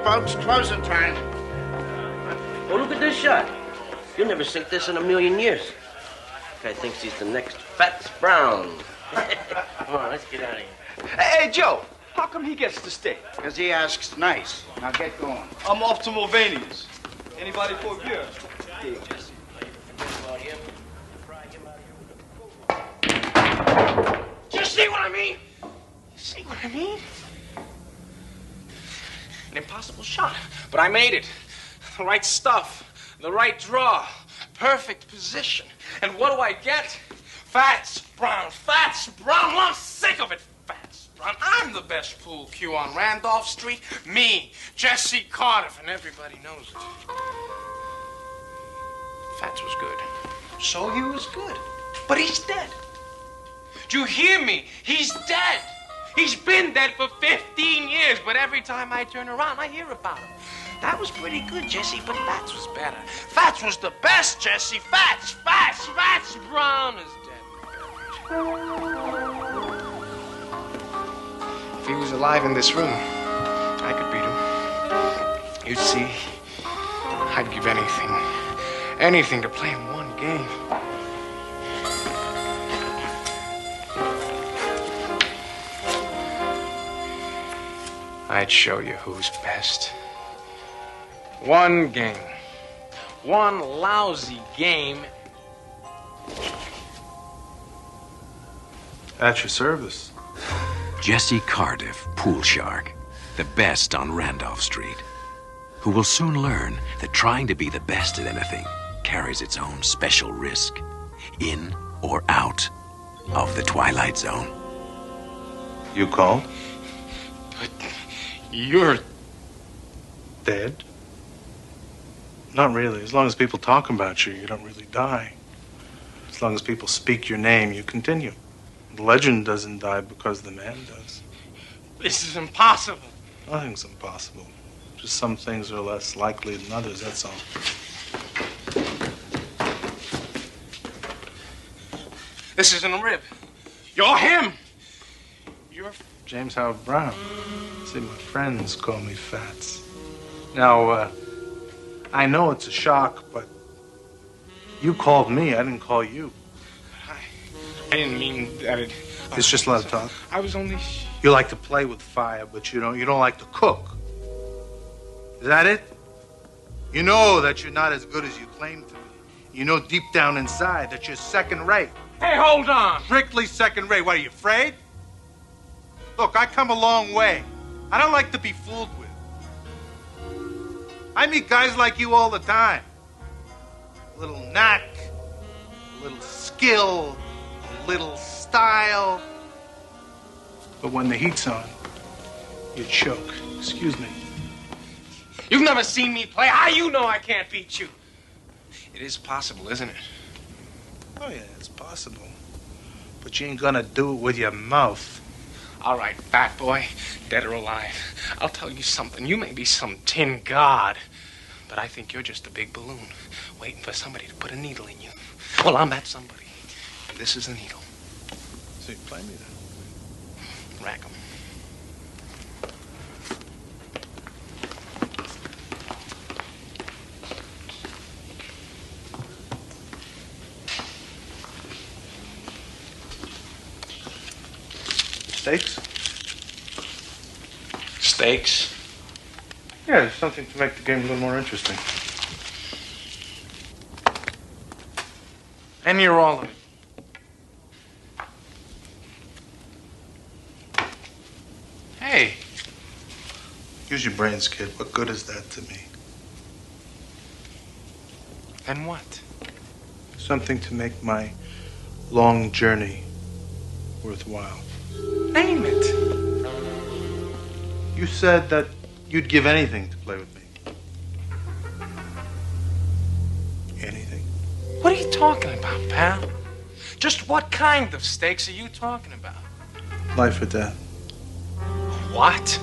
right, folks. Closing time. Oh, look at this shot. You'll never sink this in a million years. Guy thinks he's the next Fats Brown. Come on, let's get out of here. Hey, Joe, how come he gets to stay? Because he asks nice. Now get going. I'm off to Mulvaney's. Anybody for a beer? Hey, Jesse. You see what I mean? You see what I mean? An impossible shot, but I made it. The right stuff, the right draw, perfect position. And what do I get? Fats Brown, Fats Brown. Well, I'm sick of it, Fats Brown. I'm the best pool cue on Randolph Street. Me, Jesse Cardiff, and everybody knows it. Fats was good. So he was good. But he's dead. Do you hear me? He's dead. He's been dead for 15 years, but every time I turn around, I hear about him. That was pretty good, Jesse, but Fats was better. Fats was the best, Jesse. Fats Brown is dead. If he was alive in this room, I could beat him. You'd see, I'd give anything to play him one game. I'd show you who's best. One game. One lousy game. At your service. Jesse Cardiff, pool shark, the best on Randolph Street, who will soon learn that trying to be the best at anything carries its own special risk, in or out of the Twilight Zone. You called? But you're Dead? Not really. As long as people talk about you, you don't really die. As long as people speak your name, you continue. The legend doesn't die because the man does. This is impossible. Nothing's impossible. Just some things are less likely than others, that's all. This isn't a rib. You're him. You're James Howard Brown. See, my friends call me Fats. Now, I know it's a shock, but you called me. I didn't call you. I didn't mean that it... It's just a lot of talk. I was only... You like to play with fire, but you don't like to cook. Is that it? You know that you're not as good as you claim to be. You know deep down inside that you're second rate. Hey, hold on. Strictly second rate. What, are you afraid? Look, I come a long way. I don't like to be fooled with. I meet guys like you all the time. A little knack, a little skill, a little style. But when the heat's on, you choke. Excuse me. You've never seen me play. How you know I can't beat you? It is possible, isn't it? Oh, yeah, it's possible. But you ain't gonna do it with your mouth. All right, fat boy, dead or alive. I'll tell you something. You may be some tin god, but I think you're just a big balloon waiting for somebody to put a needle in you. Well, I'm that somebody. This is a needle. So you play me then. Rack 'em. Steaks? Steaks? Yeah, there's something to make the game a little more interesting. And you're all of it. Hey. Use your brains, kid. What good is that to me? And what? Something to make my long journey worthwhile. Name it. You said that you'd give anything to play with me. Anything? What are you talking about, pal? Just what kind of stakes are you talking about? Life or death. What?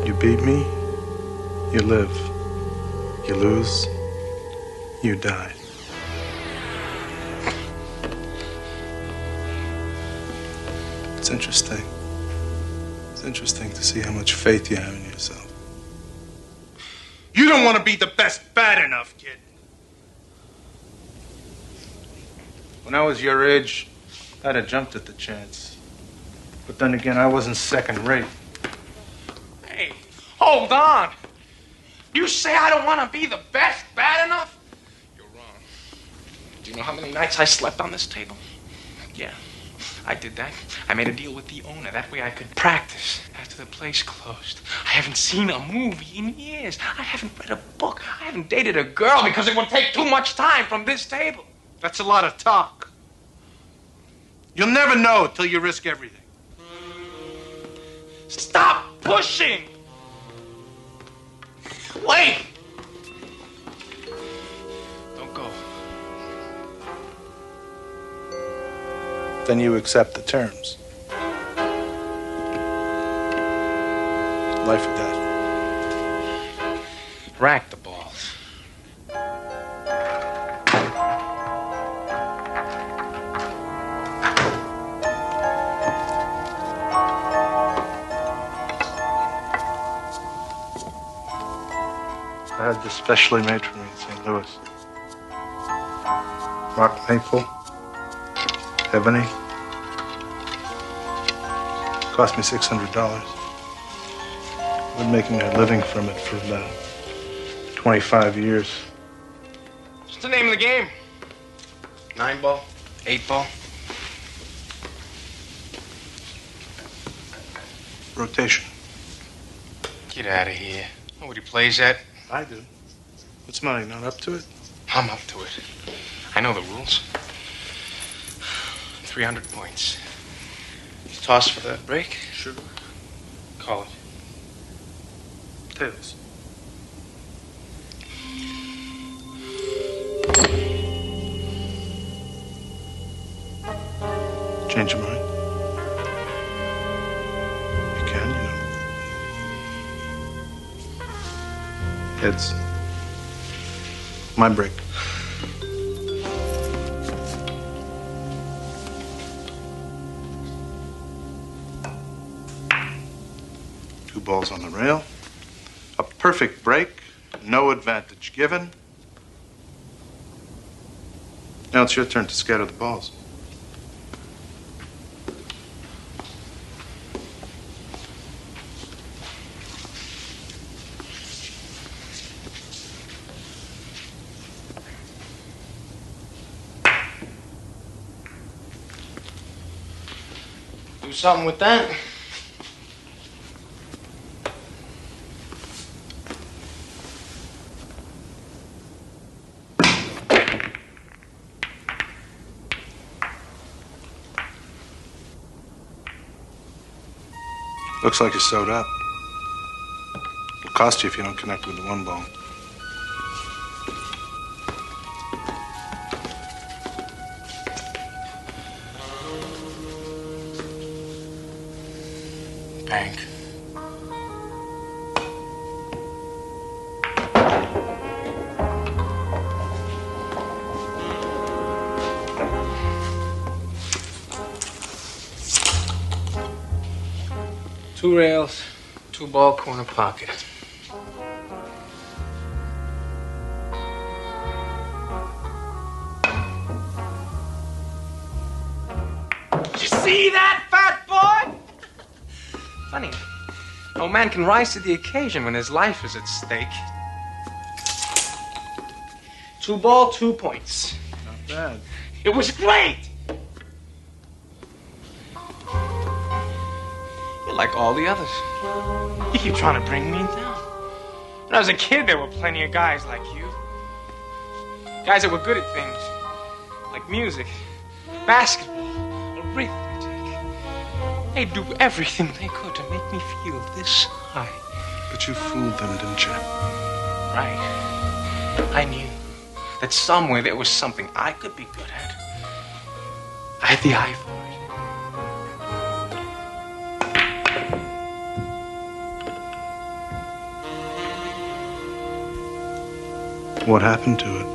You beat me, you live. You lose, you die. It's interesting. It's interesting to see how much faith you have in yourself. You don't want to be the best bad enough, kid. When I was your age, I'd have jumped at the chance. But then again, I wasn't second rate. Hey, hold on. You say I don't want to be the best bad enough? You're wrong. Do you know how many nights I slept on this table? Yeah, I did that. I made a deal with the owner. That way I could practice after the place closed. I haven't seen a movie in years. I haven't read a book. I haven't dated a girl because it would take too much time from this table. That's a lot of talk. You'll never know till you risk everything. Stop pushing! Wait! Don't go. Then you accept the terms. Life or death. Rack the balls. I had this specially made for me in St. Louis. Rock maple, ebony. Cost me $600. I've been making a living from it for about 25 years. What's the name of the game? 9-ball? 8-ball? Rotation. Get out of here. Nobody plays that. I do. What's mine? Not up to it? I'm up to it. I know the rules. 300 points. You toss for that break? Sure. Call it. Tails. Change your mind? You can, you know. Heads. My break. Two balls on the rail. A perfect break. No advantage given. Now it's your turn to scatter the balls. Do something with that. Looks like you're sewed up. It'll cost you if you don't connect with the one ball. Bank. Two rails, 2-ball corner pocket. Did you see that, fat boy? Funny. No man can rise to the occasion when his life is at stake. 2-ball, 2 points. Not bad. It was great! You're like all the others. You keep trying to bring me down. When I was a kid, there were plenty of guys like you. Guys that were good at things. Like music, basketball, arithmetic. They'd do everything they could to make me feel this high. But you fooled them, didn't you? Right. I knew that somewhere there was something I could be good at. I had the eye for it. What happened to it?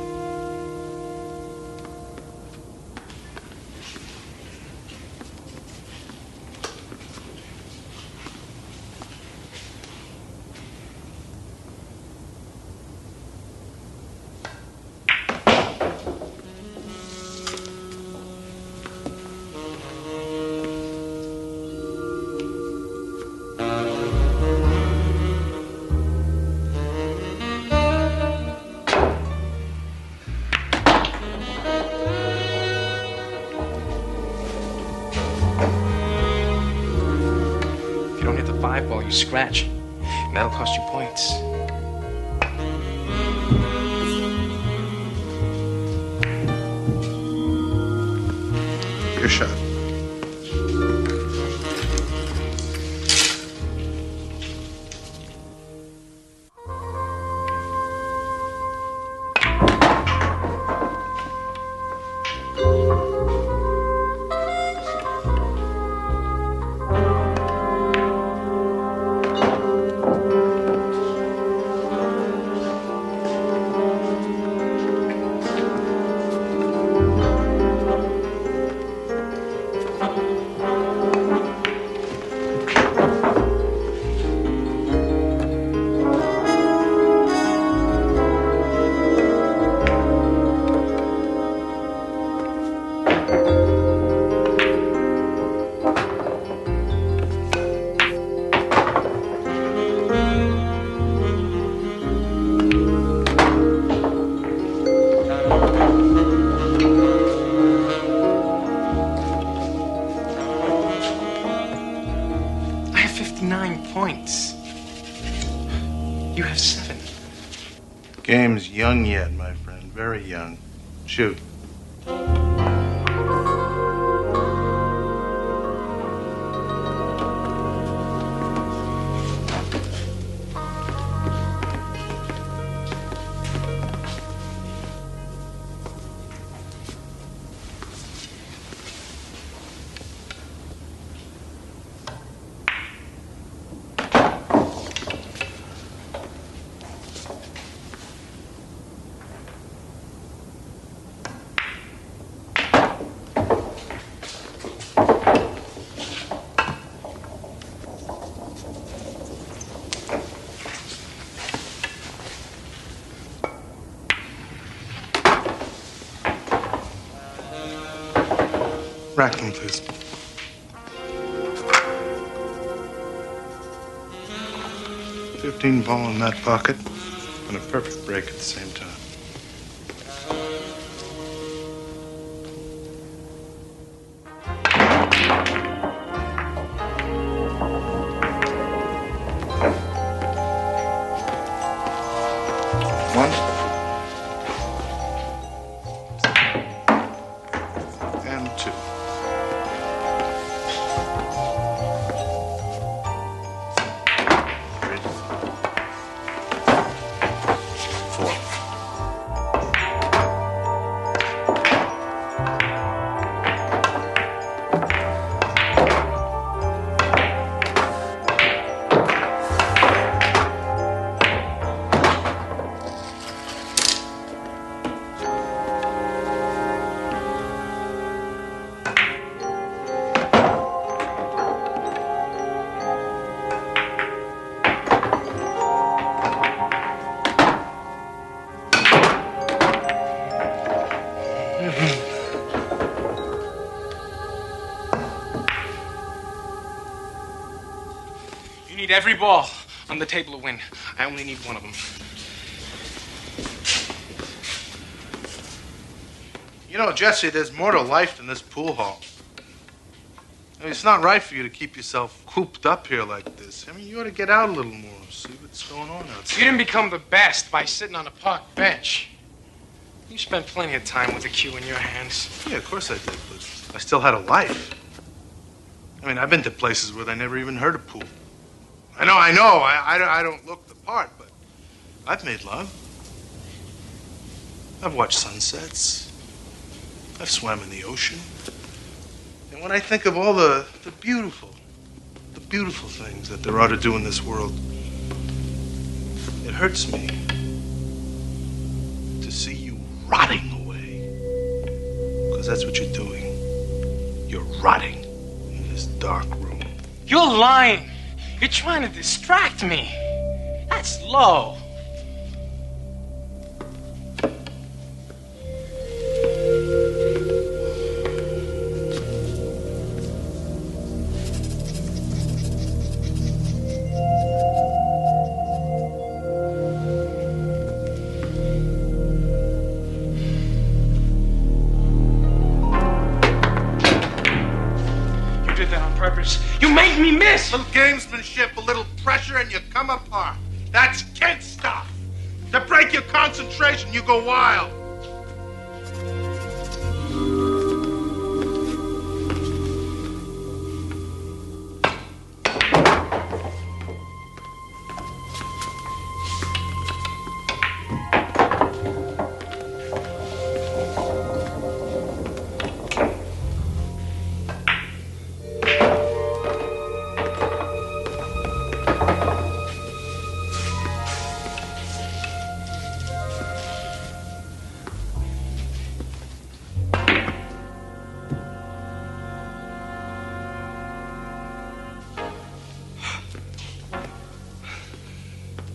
5 ball, you scratch. And that'll cost you points. Your shot. Points. You have 7. Game's young yet, my friend. Very young. Shoot. Rack them, please. 15 ball in that pocket, and a perfect break at the same time. You need every ball on the table to win. I only need one of them. You know, Jesse, there's more to life than this pool hall. I mean, it's not right for you to keep yourself cooped up here like this. I mean, you ought to get out a little more, see what's going on outside. You didn't become the best by sitting on a park bench. You spent plenty of time with a cue in your hands. Yeah, of course I did, but I still had a life. I mean, I've been to places where they never even heard of pool. I know. I don't look the part, but I've made love. I've watched sunsets. I've swam in the ocean. And when I think of all the beautiful things that there are to do in this world, it hurts me to see you rotting away. Because that's what you're doing. You're rotting in this dark room. You're lying. You're trying to distract me. That's low. You did that on purpose. You make me miss. A little gamesmanship, a little pressure, and you come apart. That's Kent stuff. To break your concentration, you go wild.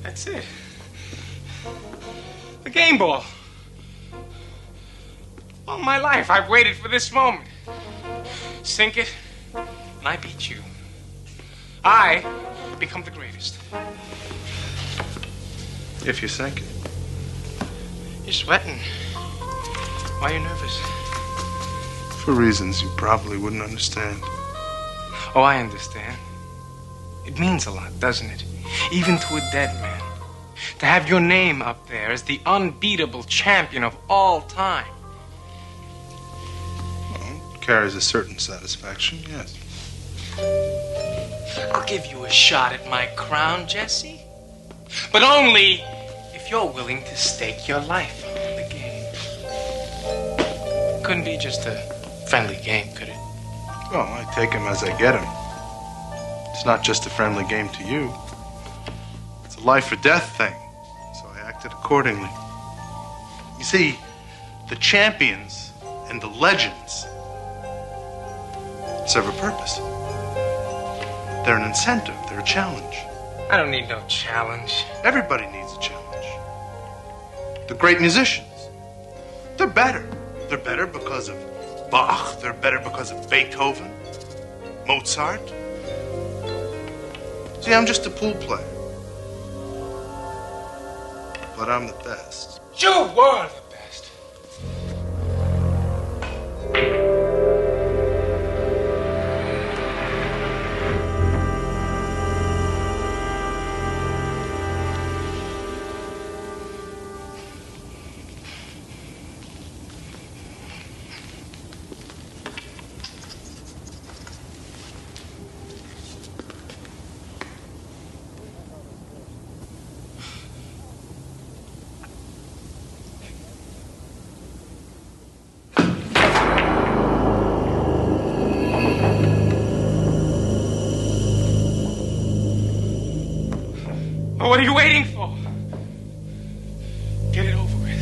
That's it. The game ball. All my life, I've waited for this moment. Sink it, and I beat you. I become the greatest. If you sink it. You're sweating. Why are you nervous? For reasons you probably wouldn't understand. Oh, I understand. It means a lot, doesn't it? Even to a dead man. To have your name up there as the unbeatable champion of all time. Well, it carries a certain satisfaction, yes. I'll give you a shot at my crown, Jesse. But only if you're willing to stake your life on the game. Couldn't be just a friendly game, could it? Well, I take him as I get him. It's not just a friendly game to you. It's a life or death thing. So I acted accordingly. You see, the champions and the legends serve a purpose. They're an incentive. They're a challenge. I don't need no challenge. Everybody needs a challenge. The great musicians, they're better. They're better because of Bach. They're better because of Beethoven, Mozart. See, I'm just a pool player. But I'm the best. You were the best. What are you waiting for? Get it over with.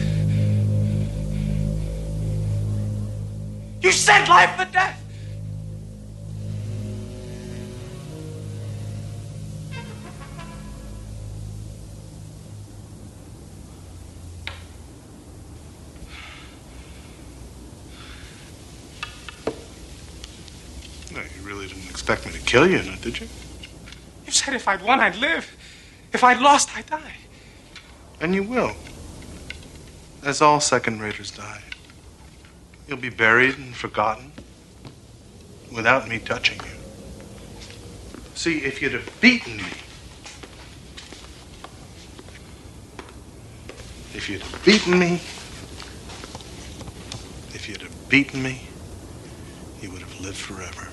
You said life or death. No, you really didn't expect me to kill you, did you? You said if I'd won, I'd live. If I'd lost, I'd die. And you will. As all second-raters die. You'll be buried and forgotten without me touching you. See, if you'd have beaten me, if you'd have beaten me, you would have lived forever.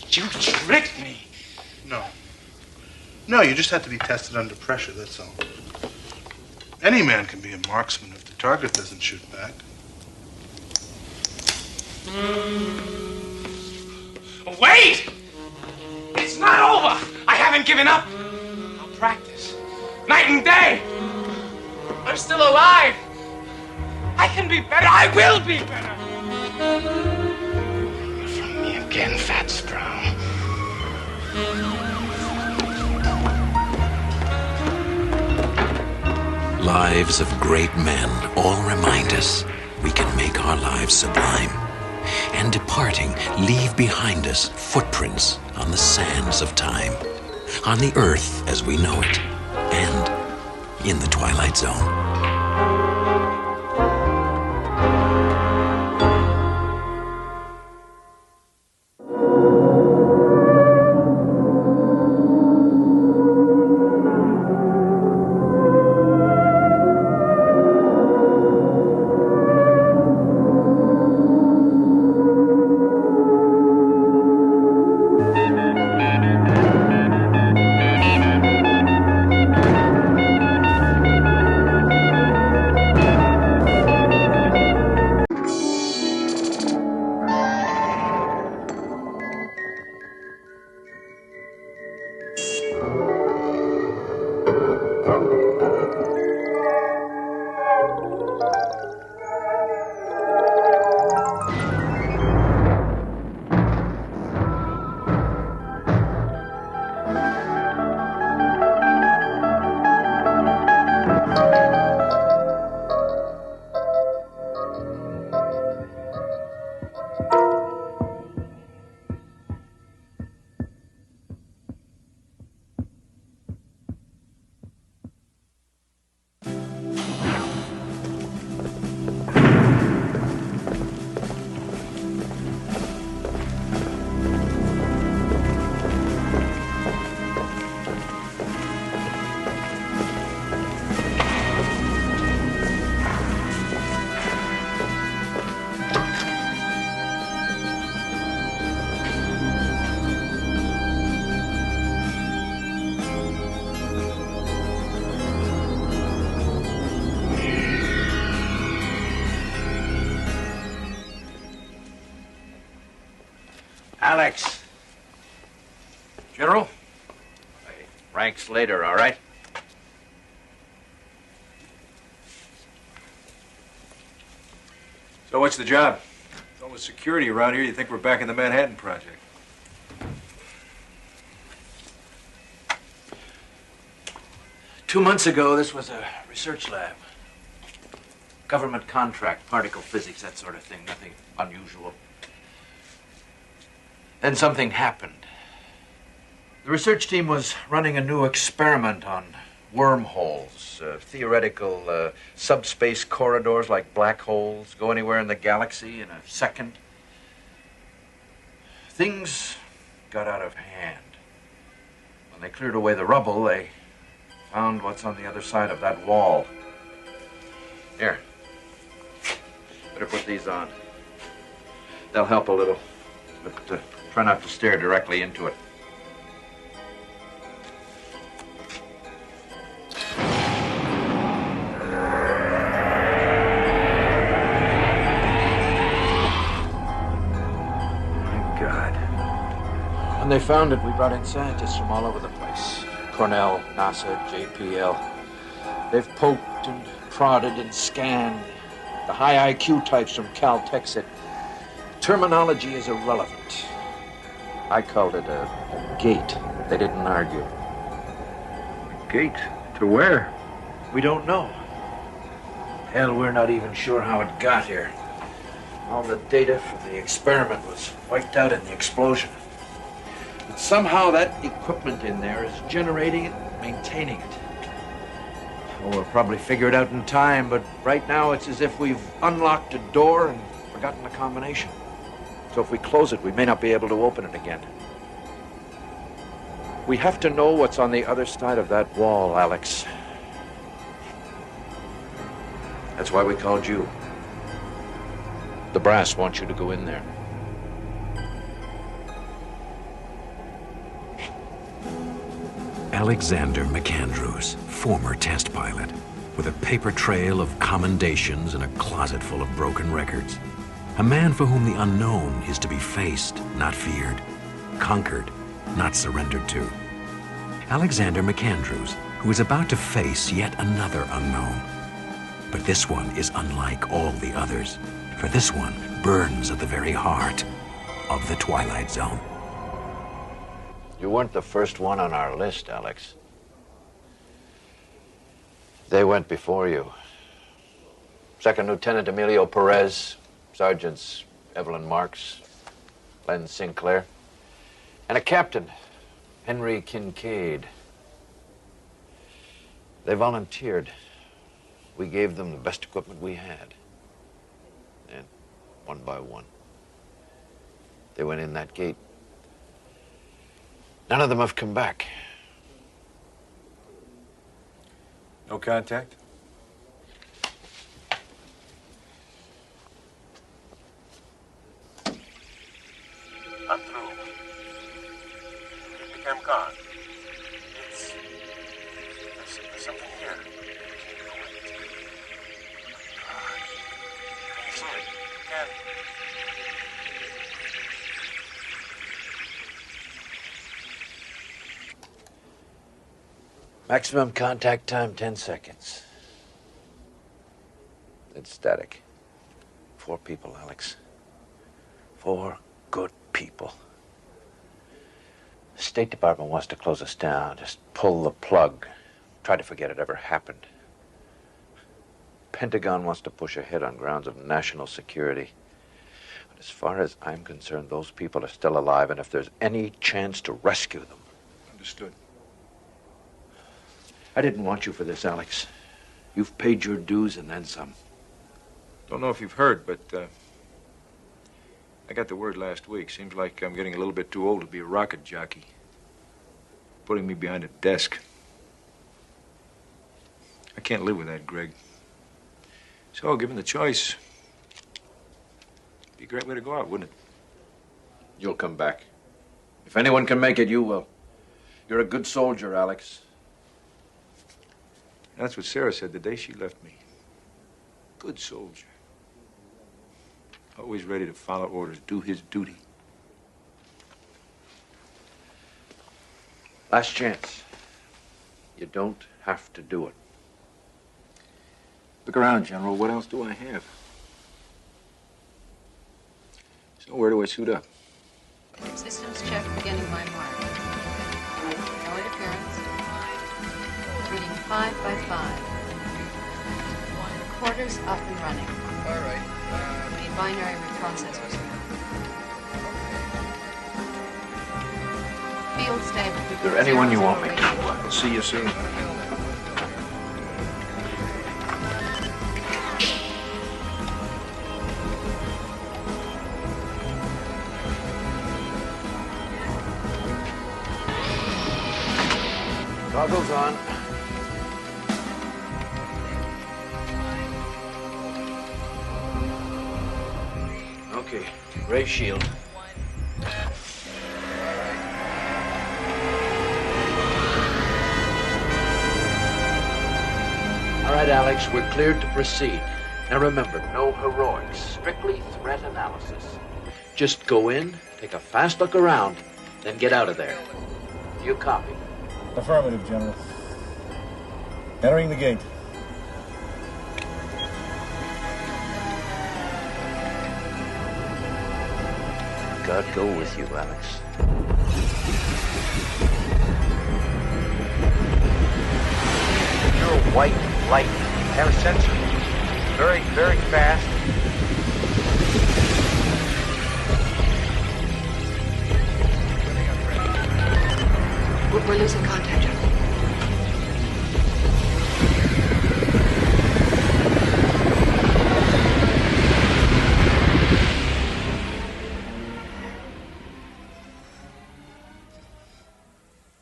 You tricked me. No. No, you just have to be tested under pressure, that's all. Any man can be a marksman if the target doesn't shoot back. Wait! It's not over! I haven't given up. I'll practice. Night and day. I'm still alive. I can be better. I will be better. From me again, Fat Sprout. Lives of great men all remind us we can make our lives sublime. And departing, leave behind us footprints on the sands of time, on the earth as we know it, and in the Twilight Zone. Alex. General? Ranks later, all right? So what's the job? With all the security around here, you think we're back in the Manhattan Project. 2 months ago, this was a research lab. Government contract, particle physics, that sort of thing. Nothing unusual. Then something happened. The research team was running a new experiment on wormholes, theoretical subspace corridors like black holes, go anywhere in the galaxy in a second. Things got out of hand. When they cleared away the rubble, they found what's on the other side of that wall. Here. Better put these on. They'll help a little, but try not to stare directly into it. Thank God. When they found it, we brought in scientists from all over the place. Cornell, NASA, JPL. They've poked and prodded and scanned. The high IQ types from Caltech said terminology is irrelevant. I called it a gate. They didn't argue. Gate? To where? We don't know. Hell, we're not even sure how it got here. All the data from the experiment was wiped out in the explosion. But somehow that equipment in there is generating it, maintaining it. Oh, we'll probably figure it out in time, but right now it's as if we've unlocked a door and forgotten the combination. So if we close it, we may not be able to open it again. We have to know what's on the other side of that wall, Alex. That's why we called you. The brass wants you to go in there. Alexander McAndrews, former test pilot, with a paper trail of commendations and a closet full of broken records. A man for whom the unknown is to be faced, not feared, conquered, not surrendered to. Alexander McAndrews, who is about to face yet another unknown. But this one is unlike all the others, for this one burns at the very heart of the Twilight Zone. You weren't the first one on our list, Alex. They went before you. Second Lieutenant Emilio Perez, Sergeants Evelyn Marks, Len Sinclair, and a captain, Henry Kincaid. They volunteered. We gave them the best equipment we had. And one by one, they went in that gate. None of them have come back. No contact? I'm through. It became gone. There's something here. Can you see it? Can. Maximum contact time, 10 seconds. It's static. 4 people, Alex. 4 good people. The State Department wants to close us down. Just pull the plug. Try to forget it ever happened. Pentagon wants to push ahead on grounds of national security. But as far as I'm concerned, those people are still alive, and if there's any chance to rescue them. Understood. I didn't want you for this, Alex. You've paid your dues and then some. Don't know if you've heard, but I got the word last week. Seems like I'm getting a little bit too old to be a rocket jockey. Putting me behind a desk. I can't live with that, Greg. So, given the choice, it'd be a great way to go out, wouldn't it? You'll come back. If anyone can make it, you will. You're a good soldier, Alex. That's what Sarah said the day she left me. Good soldier. Always ready to follow orders, do his duty. Last chance. You don't have to do it. Look around, General. What else do I have? So where do I suit up? Systems check beginning by mark. No interference. Reading 5 by 5. Recorders up and running. All right. Read binary reprocessors. Field stable. Is there anyone you want me to? I'll see you soon. Goggles on. Okay, ray shield. All right, Alex, we're cleared to proceed. Now remember, no heroics, strictly threat analysis. Just go in, take a fast look around, then get out of there. You copy? Affirmative, General. Entering the gate. God go with you, Alex. Pure white light. Have a sensor. Very, very fast. We're losing contact, General.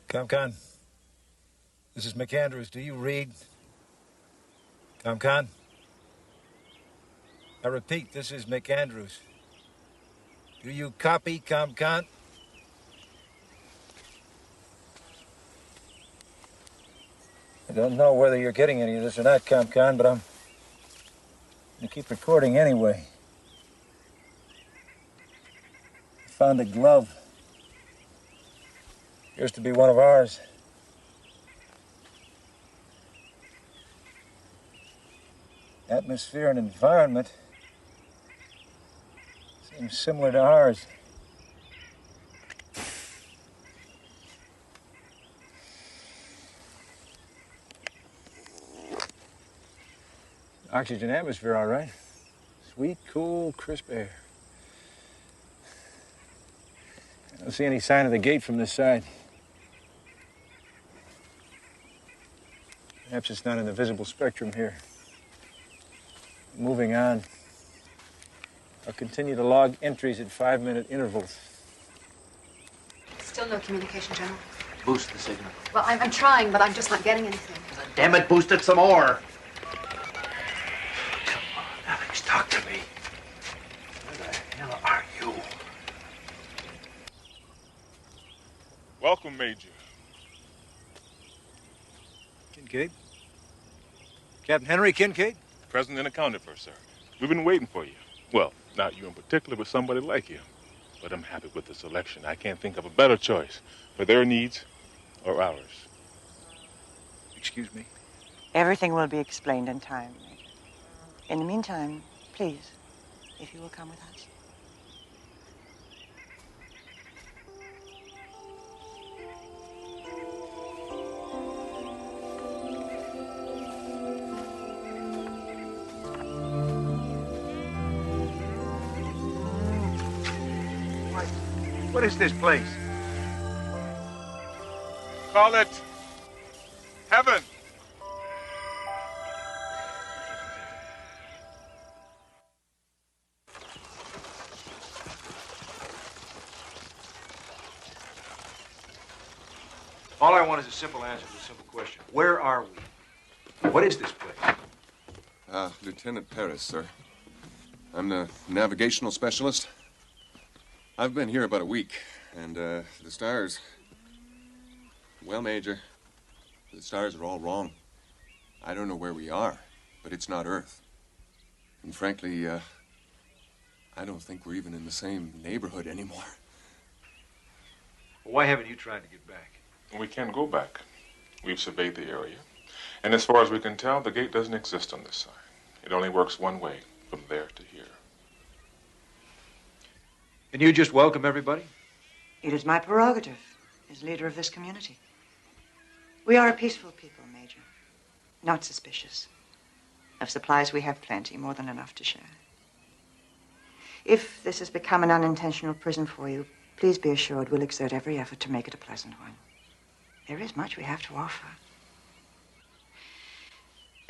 ComCon. This is McAndrews. Do you read? ComCon? I repeat, this is McAndrews. Do you copy, ComCon? I don't know whether you're getting any of this or not, ComCon, but I'm gonna keep recording anyway. I found a glove. Appears to be one of ours. Atmosphere and environment seems similar to ours. Oxygen atmosphere, all right. Sweet, cool, crisp air. I don't see any sign of the gate from this side. Perhaps it's not in the visible spectrum here. Moving on. I'll continue to log entries at 5-minute intervals. Still no communication, General. Boost the signal. Well, I'm trying, but I'm just not getting anything. Damn it, boost it some more. Come on, Alex, talk to me. Where the hell are you? Welcome, Major. Kincaid? Captain Henry Kincaid? Present and accounted for, sir. We've been waiting for you. Well, not you in particular, but somebody like you. But I'm happy with the selection. I can't think of a better choice for their needs or ours. Excuse me? Everything will be explained in time, Major. In the meantime, please, if you will come with us. What is this place? Call it heaven. All I want is a simple answer to a simple question. Where are we? What is this place? Lieutenant Paris, sir. I'm the navigational specialist. I've been here about a week, and the stars... Well, Major, the stars are all wrong. I don't know where we are, but it's not Earth. And frankly, I don't think we're even in the same neighborhood anymore. Why haven't you tried to get back? We can't go back. We've surveyed the area. And as far as we can tell, the gate doesn't exist on this side. It only works one way, from there to here. And you just welcome everybody? It is my prerogative as leader of this community. We are a peaceful people, Major. Not suspicious. Of supplies, we have plenty, more than enough to share. If this has become an unintentional prison for you, please be assured we'll exert every effort to make it a pleasant one. There is much we have to offer.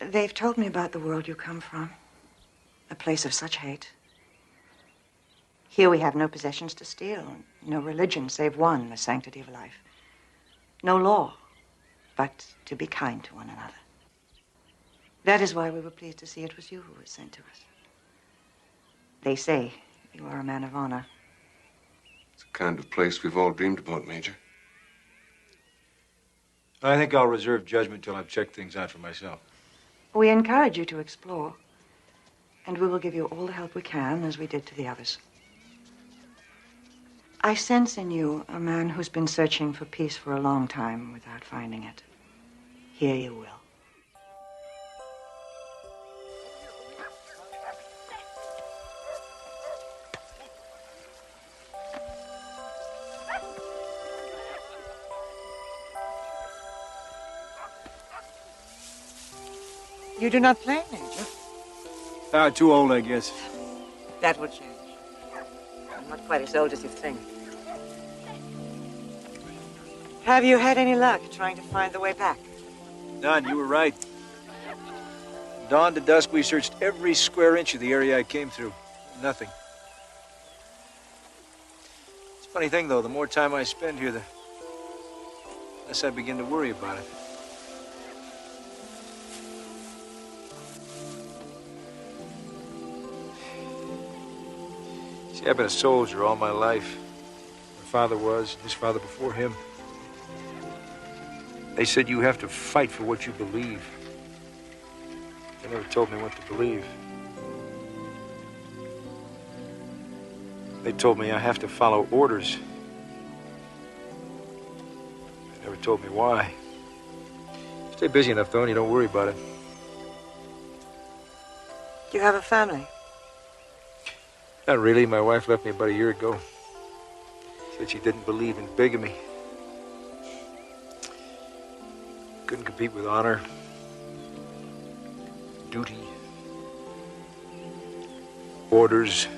They've told me about the world you come from. A place of such hate. Here we have no possessions to steal, no religion save one, the sanctity of life. No law, but to be kind to one another. That is why we were pleased to see it was you who was sent to us. They say you are a man of honor. It's the kind of place we've all dreamed about, Major. I think I'll reserve judgment till I've checked things out for myself. We encourage you to explore, and we will give you all the help we can, as we did to the others. I sense in you a man who's been searching for peace for a long time without finding it. Here you will. You do not play, Major? Too old, I guess. That will change. I'm not quite as old as you think. Have you had any luck trying to find the way back? None, you were right. Dawn to dusk, we searched every square inch of the area I came through. Nothing. It's a funny thing, though. The more time I spend here, the less I begin to worry about it. See, I've been a soldier all my life. My father was, and his father before him. They said you have to fight for what you believe. They never told me what to believe. They told me I have to follow orders. They never told me why. Stay busy enough, though, and you don't worry about it. You have a family? Not really. My wife left me about a year ago. Said she didn't believe in bigamy. Couldn't compete with honor, duty, orders.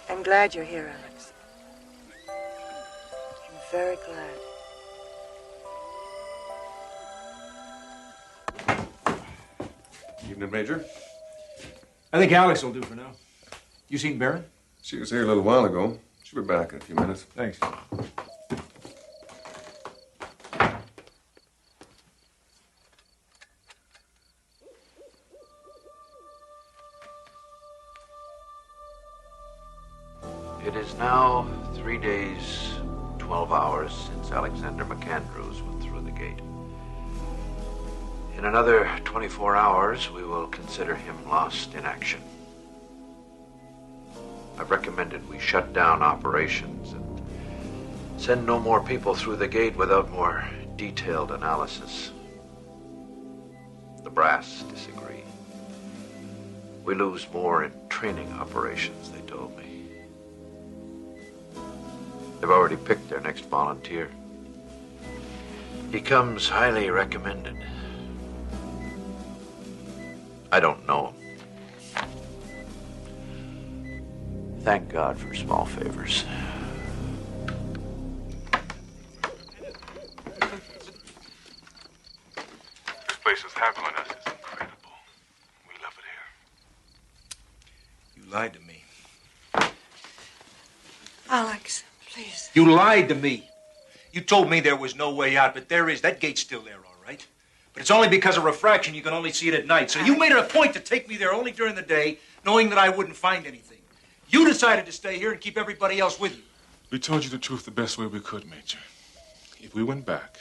I'm glad you're here, Alex. I'm very glad. Evening, Major. I think Alex will do for now. You seen Baron? She was here a little while ago. She'll be back in a few minutes. Thanks. It is now 3 days, 12 hours since Alexander McAndrews went through the gate. In another 24 hours, we will consider him lost in action. I've recommended we shut down operations and send no more people through the gate without more detailed analysis. The brass disagree. We lose more in training operations, they told me. They've already picked their next volunteer. He comes highly recommended. I don't know him. Thank God for small favors. This place is handling us is incredible. We love it here. You lied to me. Alex, please. You lied to me. You told me there was no way out, but there is. That gate's still there, all right? But it's only because of refraction you can only see it at night. So you made it a point to take me there only during the day, knowing that I wouldn't find anything. You decided to stay here and keep everybody else with you. We told you the truth the best way we could, Major. If we went back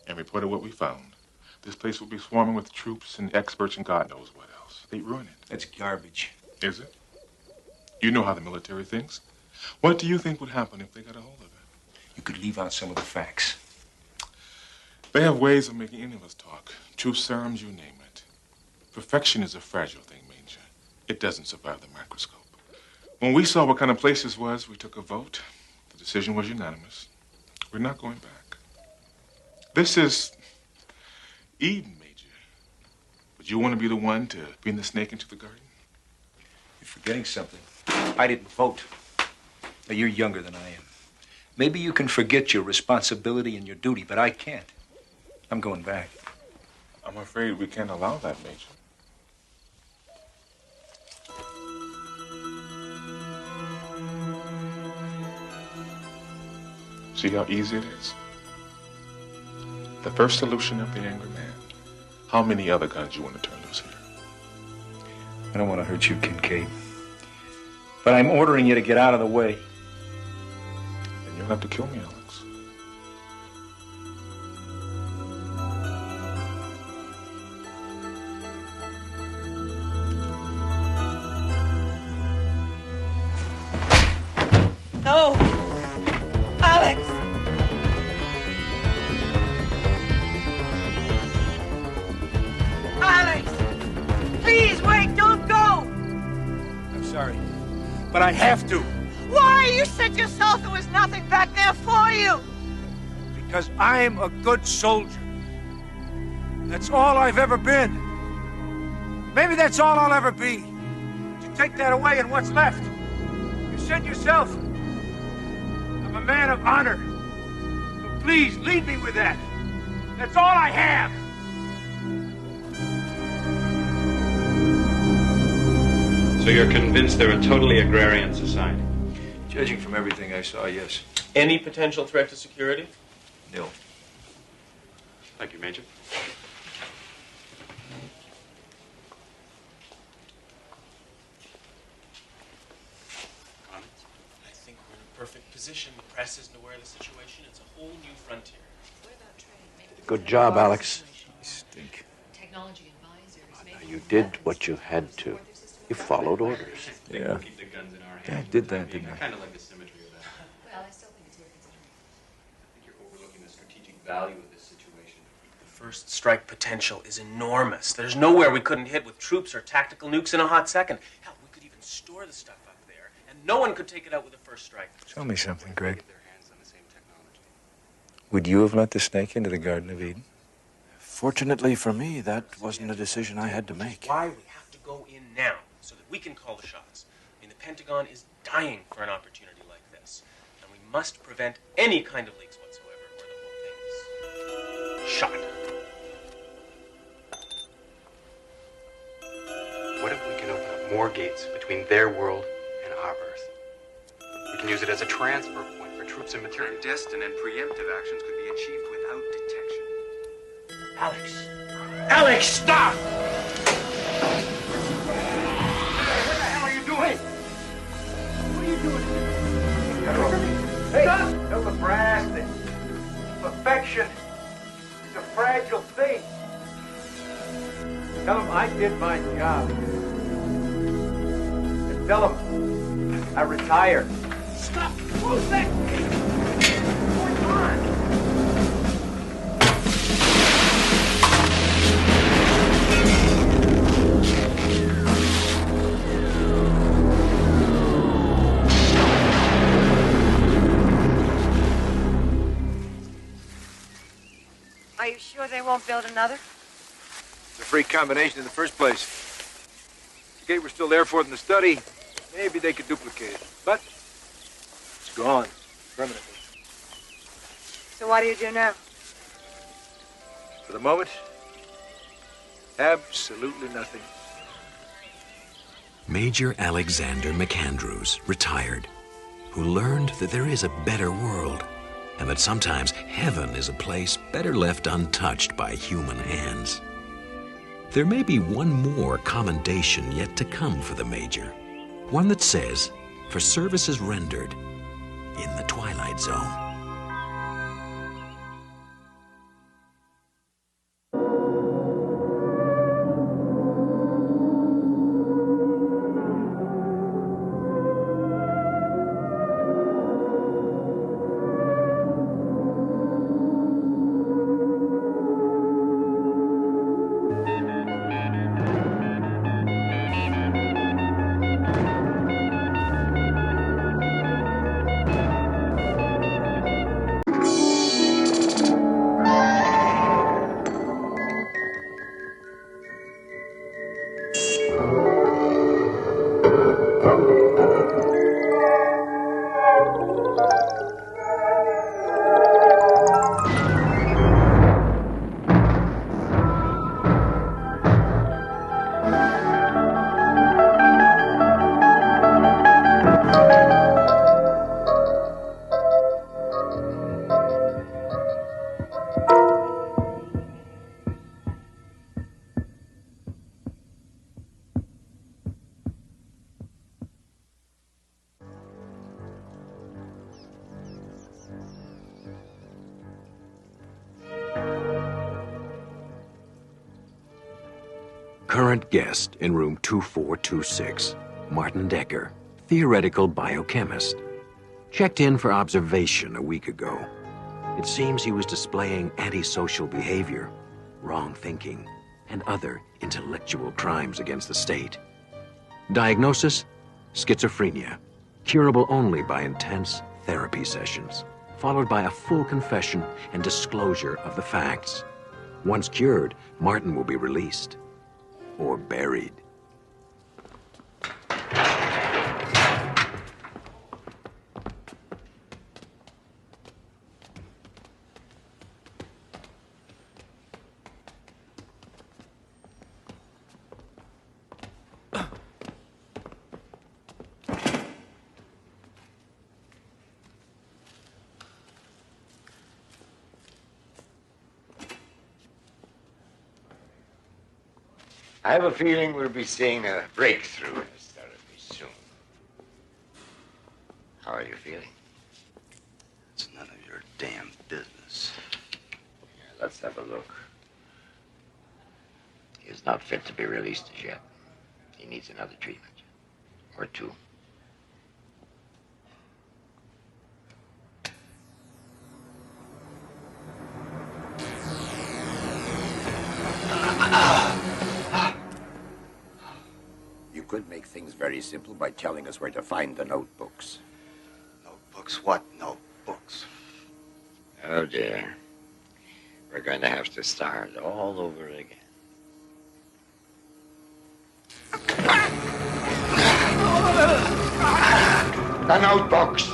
and reported what we found, this place would be swarming with troops and experts and God knows what else. They'd ruin it. That's garbage. Is it? You know how the military thinks. What do you think would happen if they got a hold of it? You could leave out some of the facts. They have ways of making any of us talk. Truth serums, you name it. Perfection is a fragile thing, Major. It doesn't survive the microscope. When we saw what kind of place this was, we took a vote. The decision was unanimous. We're not going back. This is Eden, Major. Would you want to be the one to bring the snake into the garden? You're forgetting something. I didn't vote. Now, you're younger than I am. Maybe you can forget your responsibility and your duty, but I can't. I'm going back. I'm afraid we can't allow that, Major. See how easy it is? The first solution of the angry man. How many other guns you want to turn loose here? I don't want to hurt you, Kincaid. But I'm ordering you to get out of the way. Then you'll have to kill me, Alex. No! Alex! Alex! Please wait, don't go! I'm sorry, but I have to. Why? You said yourself there was nothing back there for you! Because I'm a good soldier. That's all I've ever been. Maybe that's all I'll ever be. You take that away and what's left? You said yourself, I'm a man of honor. So please, lead me with that. That's all I have. So you're convinced they're a totally agrarian society? Judging from everything I saw, yes. Any potential threat to security? Nil. Thank you, Major. I think we're in a perfect position. The press isn't aware of the situation. It's a whole new frontier. Good job, Alex. You stink. Technology advisors. You did what you had to. You followed orders. Yeah. Keep the guns in our hands. Yeah, I did that, didn't I? I kind of like the symmetry of that. Well, I still think it's worth considering. I think you're overlooking the strategic value of this situation. The first strike potential is enormous. There's nowhere we couldn't hit with troops or tactical nukes in a hot second. Hell, we could even store the stuff up there, and no one could take it out with a first strike. Tell me something, Greg. Get their hands on the same technology. Would you have let the snake into the Garden of Eden? Fortunately for me, that wasn't a decision I had to make. Why we have to go in now, so that we can call the shots. I mean, the Pentagon is dying for an opportunity like this, and we must prevent any kind of leaks whatsoever, or the whole thing is shot. What if we can open up more gates between their world and our Earth? We can use it as a transfer point for troops and material. Clandestine and preemptive actions could be achieved without detection. Alex! Alex, stop! What the hell are you doing? What are you doing? Hey, tell the brass that perfection is a fragile thing. Tell them I did my job. And tell them I retire. Stop! Close that gate! What's going on? Are you sure they won't build another? It's a free combination in the first place. If the gate were still there for them to study, maybe they could duplicate it. But it's gone permanently. So what do you do now? For the moment, absolutely nothing. Major Alexander McAndrews, retired, who learned that there is a better world and that sometimes heaven is a place better left untouched by human hands. There may be one more commendation yet to come for the Major, one that says, for services rendered in the Twilight Zone. Current guest in room 2426, Martin Decker, theoretical biochemist. Checked in for observation a week ago. It seems he was displaying antisocial behavior, wrong thinking, and other intellectual crimes against the state. Diagnosis: schizophrenia, curable only by intense therapy sessions, followed by a full confession and disclosure of the facts. Once cured, Martin will be released or buried. I have a feeling we'll be seeing a breakthrough in this therapy soon. How are you feeling? It's none of your damn business. Yeah, let's have a look. He is not fit to be released as yet. He needs another treatment. Or two. You could make things very simple by telling us where to find the notebooks. Notebooks? What notebooks? Oh, dear. We're going to have to start all over again. The notebooks!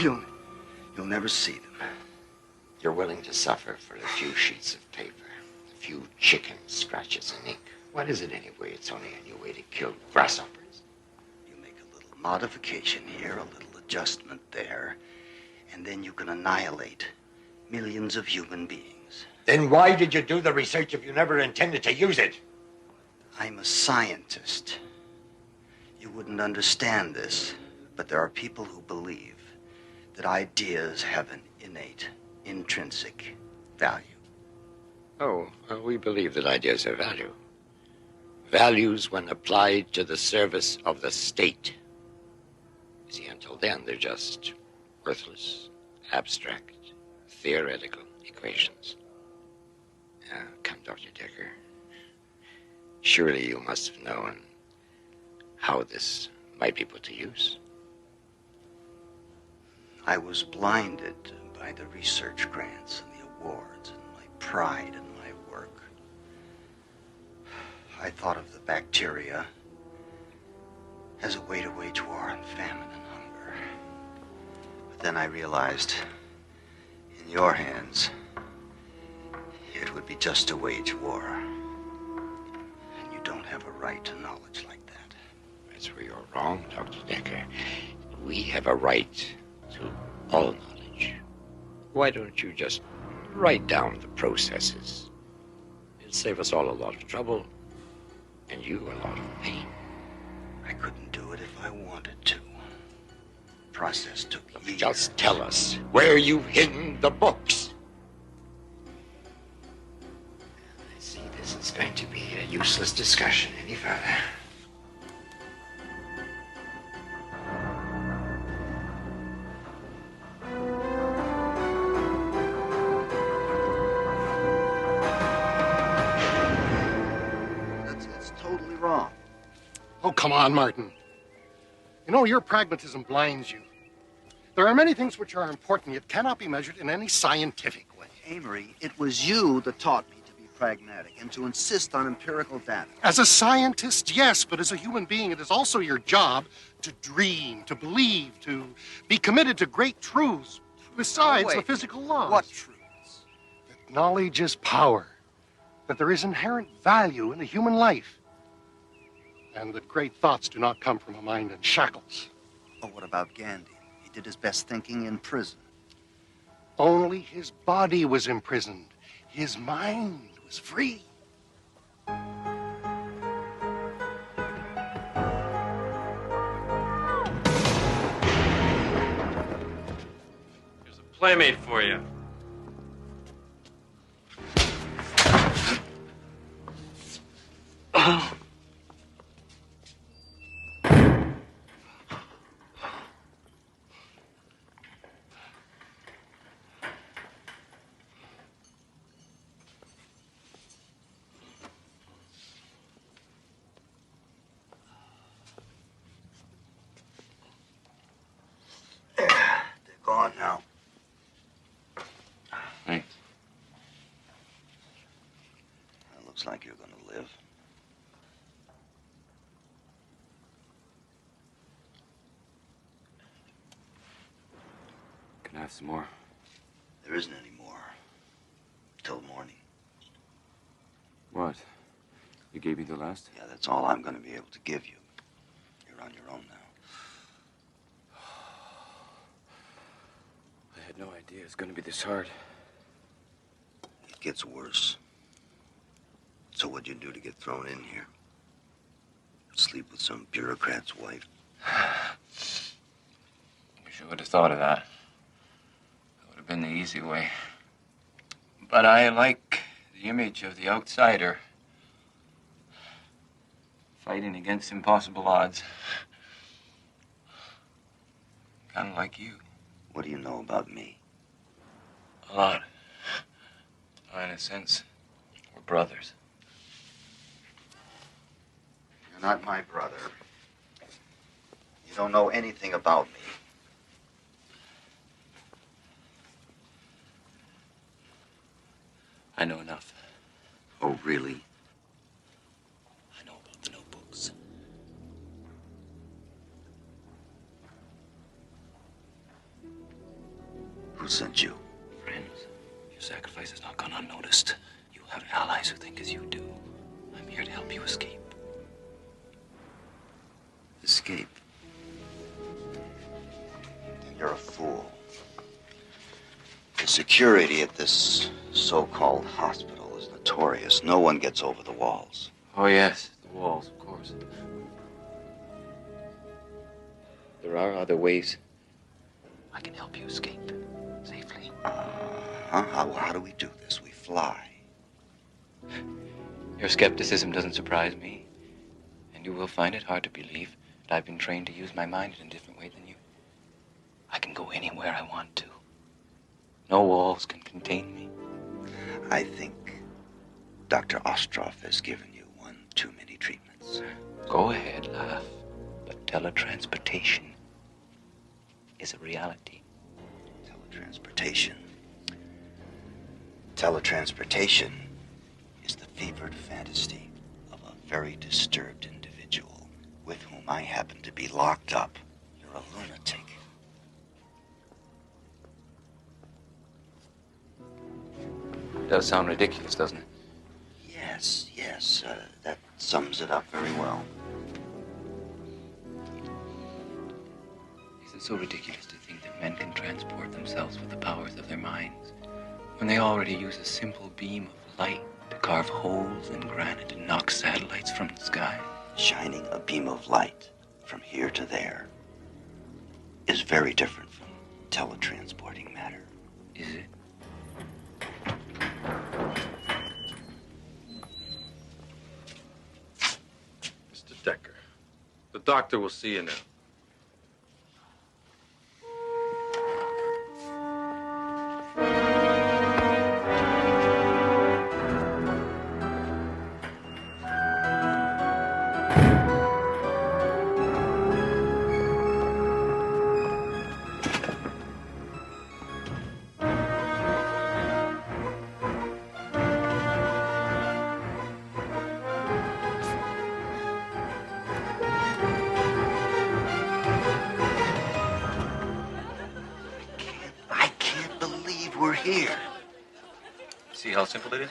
You'll never see them. You're willing to suffer for a few sheets of paper, a few chicken scratches in ink. What is it anyway? It's only a new way to kill grasshoppers. You make a little modification here, a little adjustment there, and then you can annihilate millions of human beings. Then why did you do the research if you never intended to use it? I'm a scientist. You wouldn't understand this, but there are people who believe that ideas have an innate, intrinsic value. Oh, well, we believe that ideas have value. Values when applied to the service of the state. You see, until then, they're just worthless, abstract, theoretical equations. Come, Dr. Decker. Surely you must have known how this might be put to use. I was blinded by the research grants and the awards and my pride in my work. I thought of the bacteria as a way to wage war on famine and hunger. But then I realized, in your hands, it would be just to wage war. And you don't have a right to knowledge like that. That's where you're wrong, Dr. Decker. We have a right to all knowledge. Why don't you just write down the processes? It'll save us all a lot of trouble. And you a lot of pain. I couldn't do it if I wanted to. The process took years. Just tell us where you've hidden the books. I see this is going to be a useless discussion any further. Wrong. Oh, come on, Martin. You know, your pragmatism blinds you. There are many things which are important, yet cannot be measured in any scientific way. Amory, it was you that taught me to be pragmatic and to insist on empirical data. As a scientist, yes, but as a human being, it is also your job to dream, to believe, to be committed to great truths, besides the physical laws. What truths? That knowledge is power, that there is inherent value in the human life, and that great thoughts do not come from a mind in shackles. Oh, what about Gandhi? He did his best thinking in prison. Only his body was imprisoned. His mind was free. There's a playmate for you. Gone now. Thanks. It looks like you're going to live. Can I have some more? There isn't any more. Till morning. What? You gave me the last? Yeah, that's all I'm going to be able to give you. You're on your own now. I had no idea it's going to be this hard. It gets worse. So what'd you do to get thrown in here? Sleep with some bureaucrat's wife? Wish I would have thought of that. That would have been the easy way. But I like the image of the outsider. Fighting against impossible odds. Kind of like you. What do you know about me? A lot. In a sense, we're brothers. You're not my brother. You don't know anything about me. I know enough. Oh, really? I know about the notebooks. Who sent you? Friends, your sacrifice has not gone unnoticed. You have allies who think as you do. I'm here to help you escape. Escape? Then you're a fool. The security at this so-called hospital is notorious. No one gets over the walls. Oh, yes, the walls, of course. There are other ways. I can help you escape safely. How do we do this? We fly. Your skepticism doesn't surprise me. And you will find it hard to believe that I've been trained to use my mind in a different way than you. I can go anywhere I want to. No walls can contain me. I think Dr. Ostroff has given you one too many treatments. Go ahead, laugh. But teletransportation is a reality. Teletransportation. Teletransportation is the fevered fantasy of a very disturbed individual with whom I happen to be locked up. You're a lunatic. It does sound ridiculous, doesn't it? Yes, that sums it up very well. Is it so ridiculous to think that men can transport themselves with the powers of their minds when they already use a simple beam of light to carve holes in granite and knock satellites from the sky? Shining a beam of light from here to there is very different from teletransporting matter. Is it? Mr. Decker, the doctor will see you now. We're here. See how simple it is?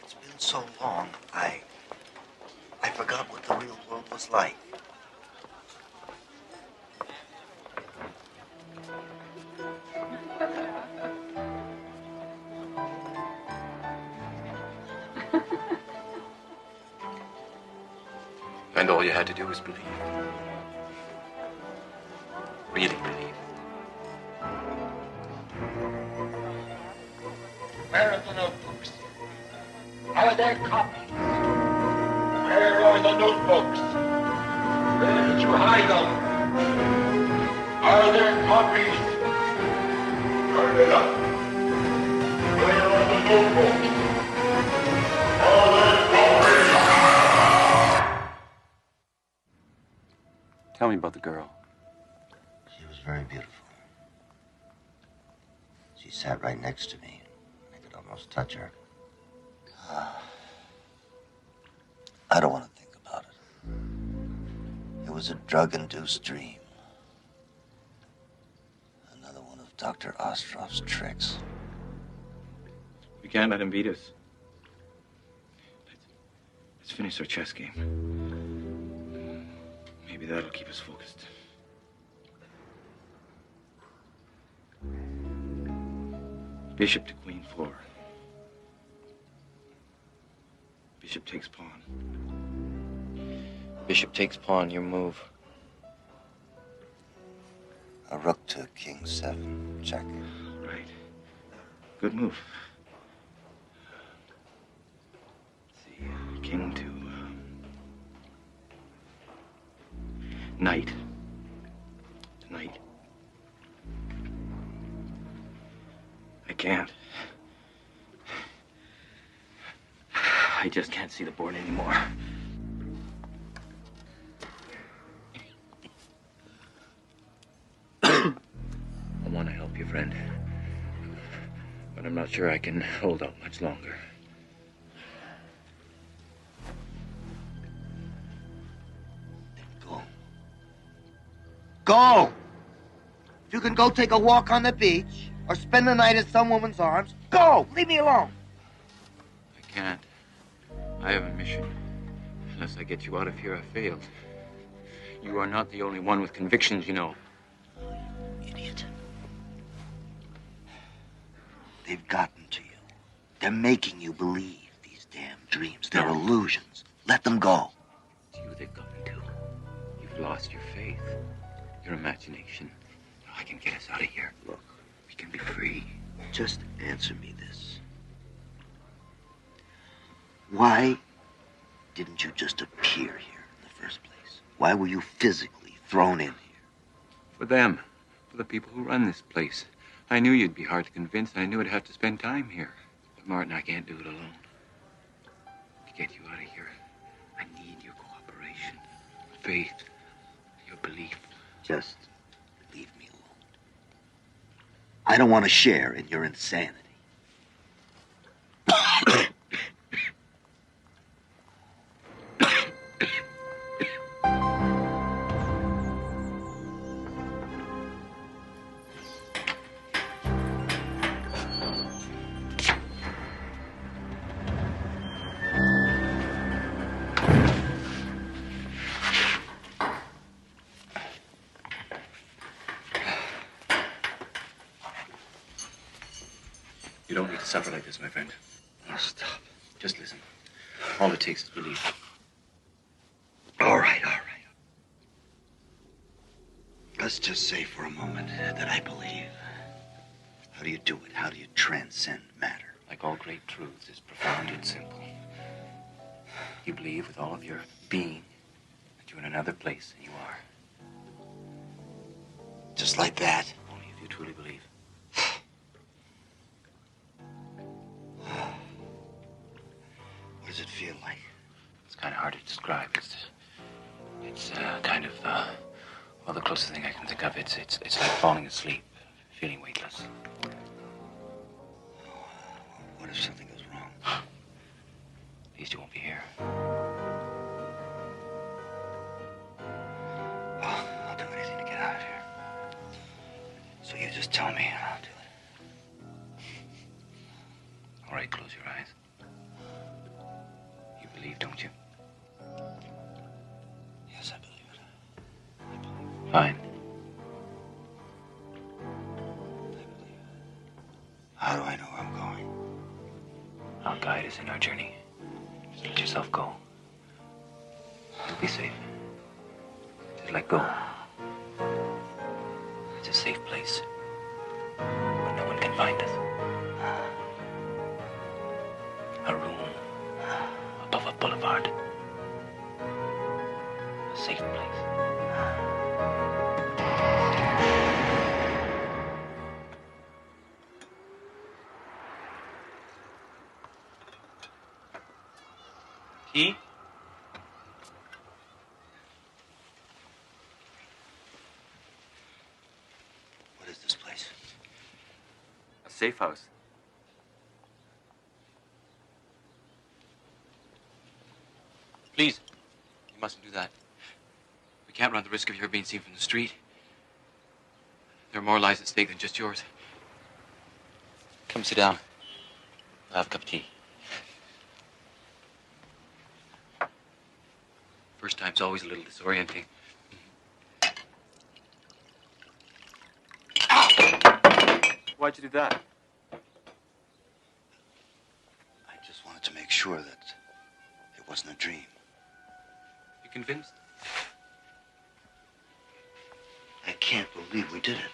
It's been so long, I forgot what the real world was like. And all you had to do was believe. Really believe. Where are the notebooks? Are there copies? Where are the notebooks? Where did you hide them? Are there copies? Turn it up. Where are the notebooks? Are there copies? Tell me about the girl. She was very beautiful. She sat right next to me. I could almost touch her. I don't want to think about it. It was a drug-induced dream. Another one of Dr. Ostrov's tricks. We can't let him beat us. Let's finish our chess game. Maybe that'll keep us focused. Bishop to queen 4. Bishop takes pawn. Bishop takes pawn, your move. A rook to king 7, check. Right. Good move. Let's see, king to knight. Knight. I can't. I just can't see the board anymore. I want to help you, friend. But I'm not sure I can hold out much longer. Go! If you can go take a walk on the beach or spend the night in some woman's arms, go! Leave me alone! I can't. I have a mission. Unless I get you out of here, I failed. You are not the only one with convictions, you know. Idiot. They've gotten to you. They're making you believe these damn dreams. They're illusions. Let them go. It's you they've gotten to. You've lost your faith, your imagination. I can get us out of here. Look, we can be free. Just answer me this. Why didn't you just appear here in the first place? Why were you physically thrown in here? For them. For the people who run this place. I knew you'd be hard to convince. I knew I'd have to spend time here. But Martin, I can't do it alone. To get you out of here, I need your cooperation, faith, your belief. Just leave me alone. I don't want to share in your insanity. You don't need to suffer like this, my friend. Oh, stop. Just listen. All it takes is belief. All right. Let's just say for a moment that I believe. How do you do it? How do you transcend matter? Like all great truths, it's profound yet simple. You believe with all of your being that you're in another place than you are. Just like that? Only if you truly believe. What does it feel like? It's kind of hard to describe. It's kind of, well, the closest thing I can think of, it's like falling asleep, feeling weightless. What if something goes wrong? At least you won't be here. Well, I'll do anything to get out of here. So you just tell me and I'll do it. All right, close your eyes. You believe, don't you? Yes, I believe it. Fine. How do I know where I'm going? I'll guide us in our journey. Just let yourself go. You'll be safe. Just let go. It's a safe place where no one can find us. safe place. Key? What is this place? A safe house. Please, you mustn't do that. We can't run the risk of your being seen from the street. There are more lives at stake than just yours. Come sit down. I'll have a cup of tea. First time's always a little disorienting. Why'd you do that? I just wanted to make sure that it wasn't a dream. You convinced? I can't believe we did it.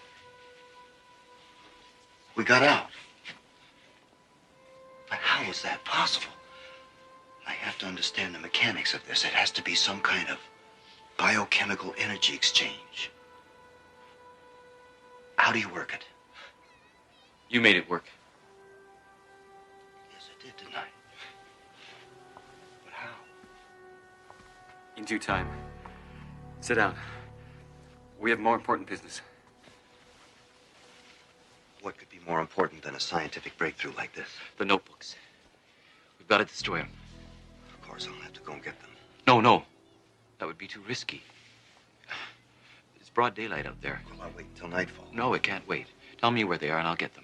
We got out. But how is that possible? I have to understand the mechanics of this. It has to be some kind of biochemical energy exchange. How do you work it? You made it work. Yes, I did, didn't I? But how? In due time. Sit down. We have more important business. What could be more important than a scientific breakthrough like this? The notebooks. We've got to destroy them. Of course, I'll have to go and get them. No. That would be too risky. It's broad daylight out there. Well, I'll wait until nightfall. No, it can't wait. Tell me where they are and I'll get them.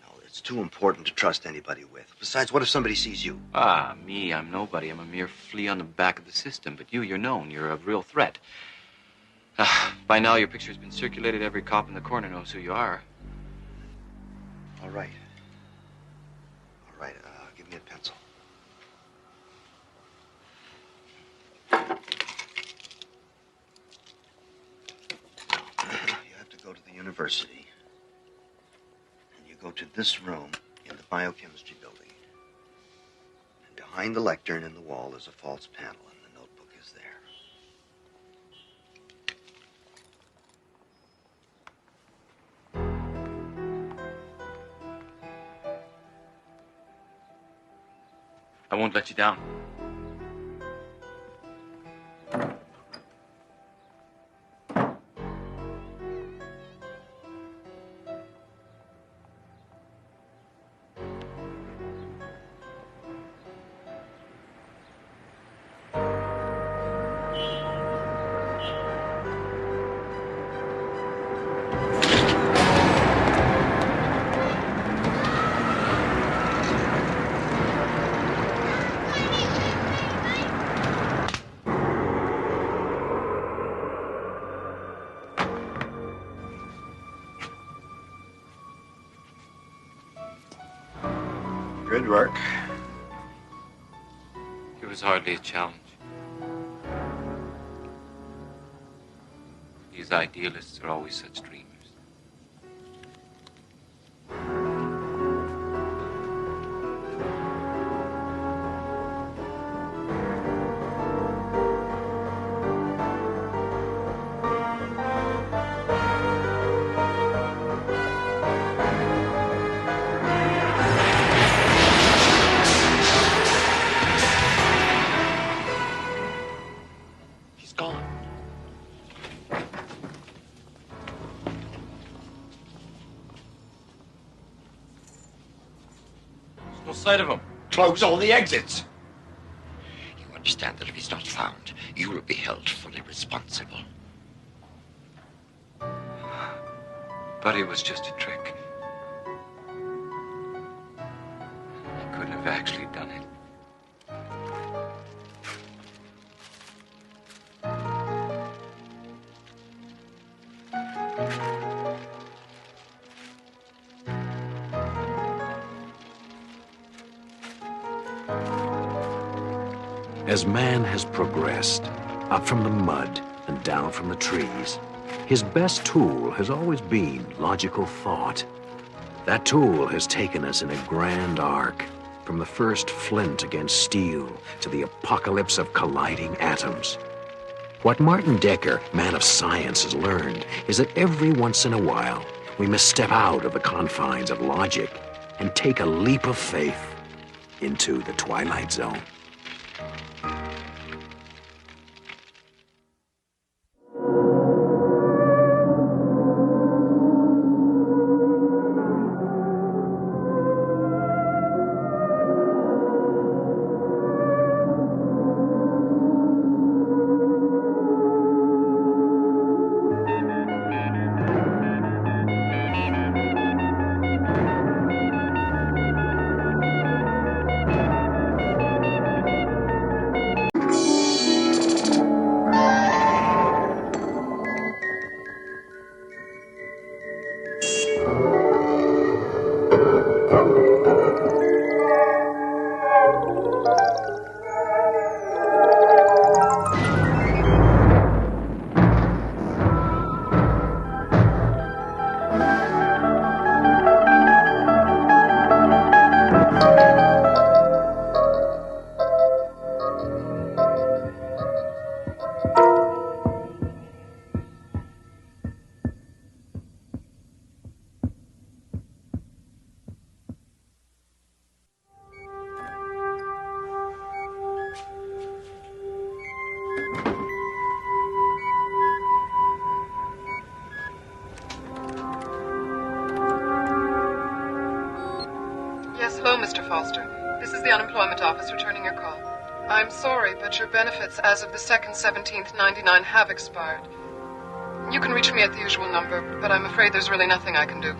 No, it's too important to trust anybody with. Besides, what if somebody sees you? Ah, me, I'm nobody. I'm a mere flea on the back of the system. But you're known. You're a real threat. By now, your picture's been circulated. Every cop in the corner knows who you are. All right. All right, give me a pencil. You have to go to the university. And you go to this room in the biochemistry building. And behind the lectern in the wall is a false panel, and the notebook is there. I won't let you down. Good work. It was hardly a challenge. These idealists are always such dreamers. He's gone. There's no sight of him. Close all the exits. You understand that if he's not found, you will be held fully responsible. But it was just a trick. I couldn't have actually done it. As man has progressed, up from the mud and down from the trees, his best tool has always been logical thought. That tool has taken us in a grand arc, from the first flint against steel to the apocalypse of colliding atoms. What Martin Decker, man of science, has learned is that every once in a while, we must step out of the confines of logic and take a leap of faith into the Twilight Zone. Hello, Mr. Foster. This is the unemployment office returning your call. I'm sorry, but your benefits as of the 2nd, 17th, 99 have expired. You can reach me at the usual number, but I'm afraid there's really nothing I can do.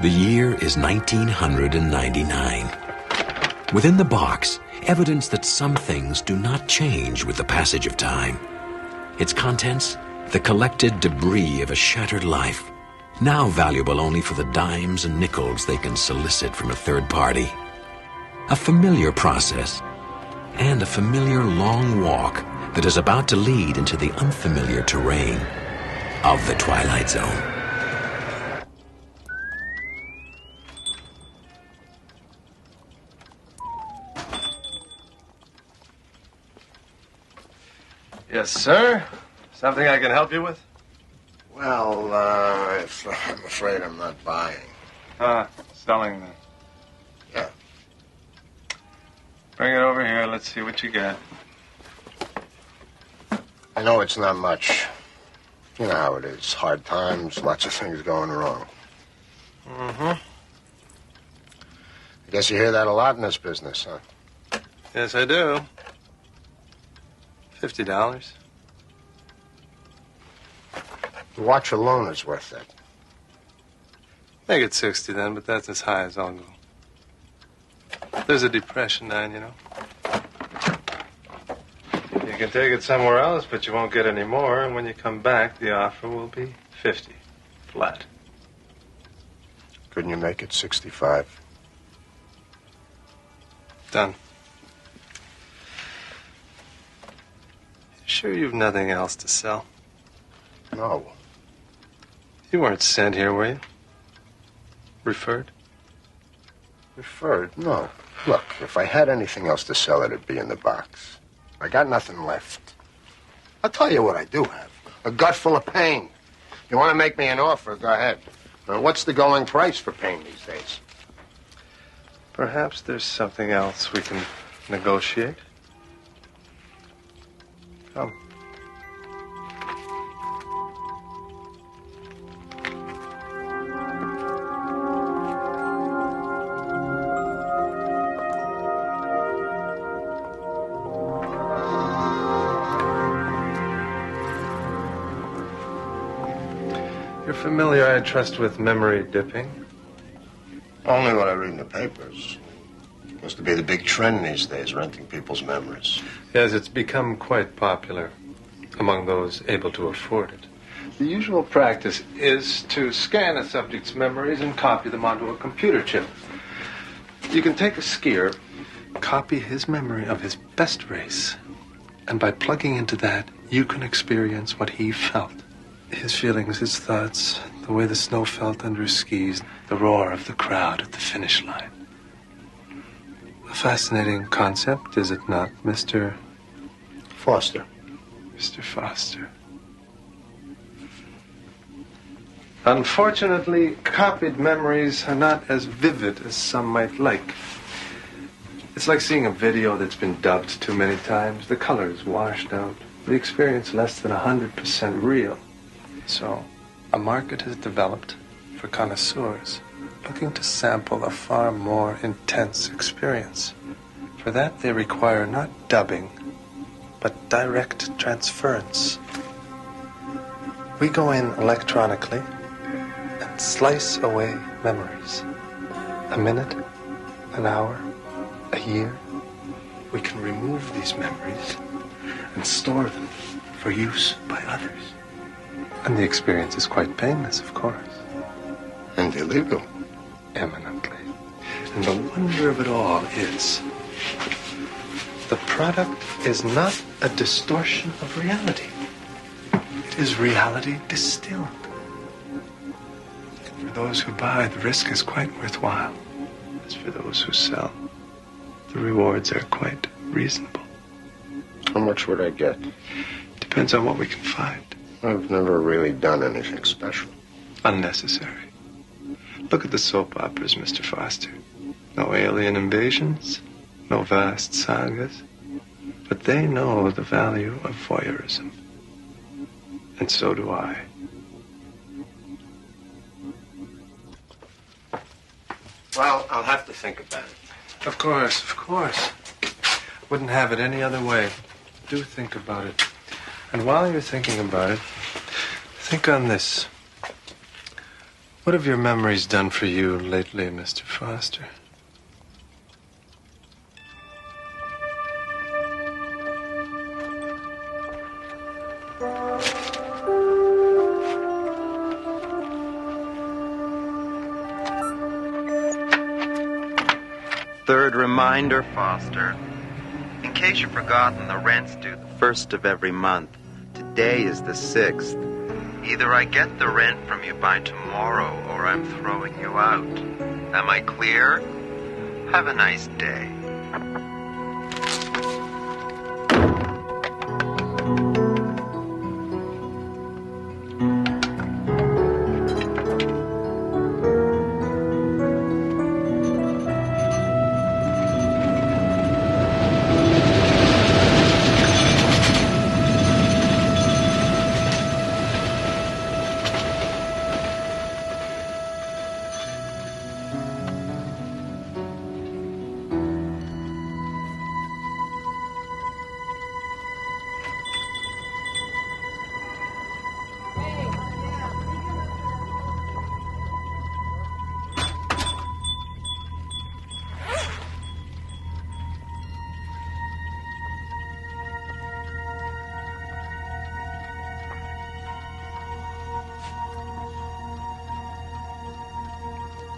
The year is 1999. Within the box, evidence that some things do not change with the passage of time. Its contents, the collected debris of a shattered life, now valuable only for the dimes and nickels they can solicit from a third party. A familiar process, and a familiar long walk that is about to lead into the unfamiliar terrain of the Twilight Zone. Yes, sir. Something I can help you with? Well, I'm afraid I'm not buying. Selling then. Yeah. Bring it over here. Let's see what you got. I know it's not much. You know how it is. Hard times, lots of things going wrong. Mm-hmm. I guess you hear that a lot in this business, huh? Yes, I do. $50. The watch alone is worth that. Make it 60 then, but that's as high as I'll go. There's a depression now, you know. You can take it somewhere else, but you won't get any more, and when you come back, the offer will be 50. Flat. Couldn't you make it 65? Done. Sure you've nothing else to sell? No. You weren't sent here, were you? Referred? Referred? No. Look, if I had anything else to sell, it'd be in the box. I got nothing left. I'll tell you what I do have. A gut full of pain. You want to make me an offer, go ahead. Now, what's the going price for pain these days? Perhaps there's something else we can negotiate. Come. You're familiar, I trust, with memory dipping? Only what I read in the papers. Seems to be the big trend these days, renting people's memories. Yes, it's become quite popular among those able to afford it. The usual practice is to scan a subject's memories and copy them onto a computer chip. You can take a skier, copy his memory of his best race, And by plugging into that, you can experience what he felt. His feelings, his thoughts, the way the snow felt under his skis, the roar of the crowd at the finish line. A fascinating concept, is it not, Mr. Foster? Mr. Foster. Unfortunately, copied memories are not as vivid as some might like. It's like seeing a video that's been dubbed too many times. The color is washed out. The experience less than 100% real. So, a market has developed for connoisseurs looking to sample a far more intense experience. For that, they require not dubbing, but direct transference. We go in electronically and slice away memories. A minute, an hour, a year. We can remove these memories and store them for use by others. And the experience is quite painless, of course. And illegal. Eminently. And the wonder of it all is the product is not a distortion of reality. It is reality distilled. For those who buy, the risk is quite worthwhile. As for those who sell, the rewards are quite reasonable. How much would I get? Depends on what we can find. I've never really done anything special. Unnecessary. Look at the soap operas, Mr. Foster. No alien invasions, no vast sagas. But they know the value of voyeurism. And so do I. Well, I'll have to think about it. Of course, of course. Wouldn't have it any other way. Do think about it. And while you're thinking about it, think on this. What have your memories done for you lately, Mr. Foster? Third reminder, Foster. In case you've forgotten, the rent's due the 1st of every month. Today is the 6th. Either I get the rent from you by tomorrow, or I'm throwing you out. Am I clear? Have a nice day.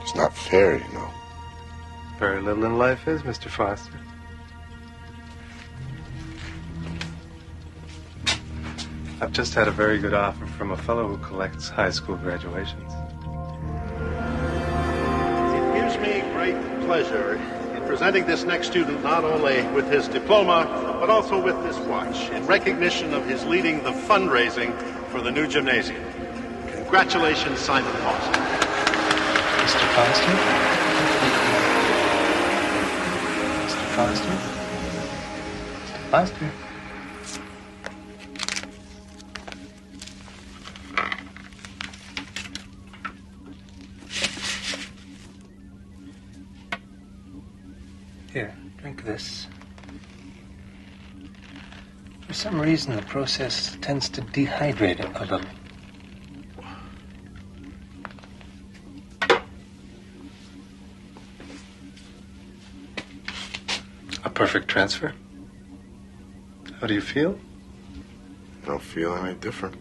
It's not fair, you know. Very little in life is, Mr. Foster. I've just had a very good offer from a fellow who collects high school graduations. It gives me great pleasure in presenting this next student not only with his diploma, but also with this watch in recognition of his leading the fundraising for the new gymnasium. Congratulations, Simon Foster. Mr. Foster? Mr. Foster? Mr. Foster? Here, drink this. For some reason, the process tends to dehydrate it a little. A perfect transfer. How do you feel? I don't feel any different.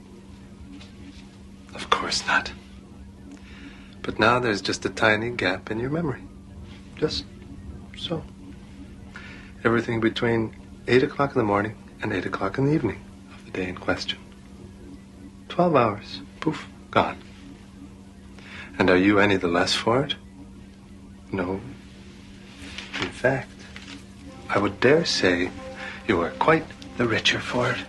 Of course not. But now there's just a tiny gap in your memory. Just so. Everything between 8 o'clock in the morning and 8 o'clock in the evening of the day in question. 12 hours. Poof, gone. And are you any the less for it? No. In fact, I would dare say you are quite the richer for it.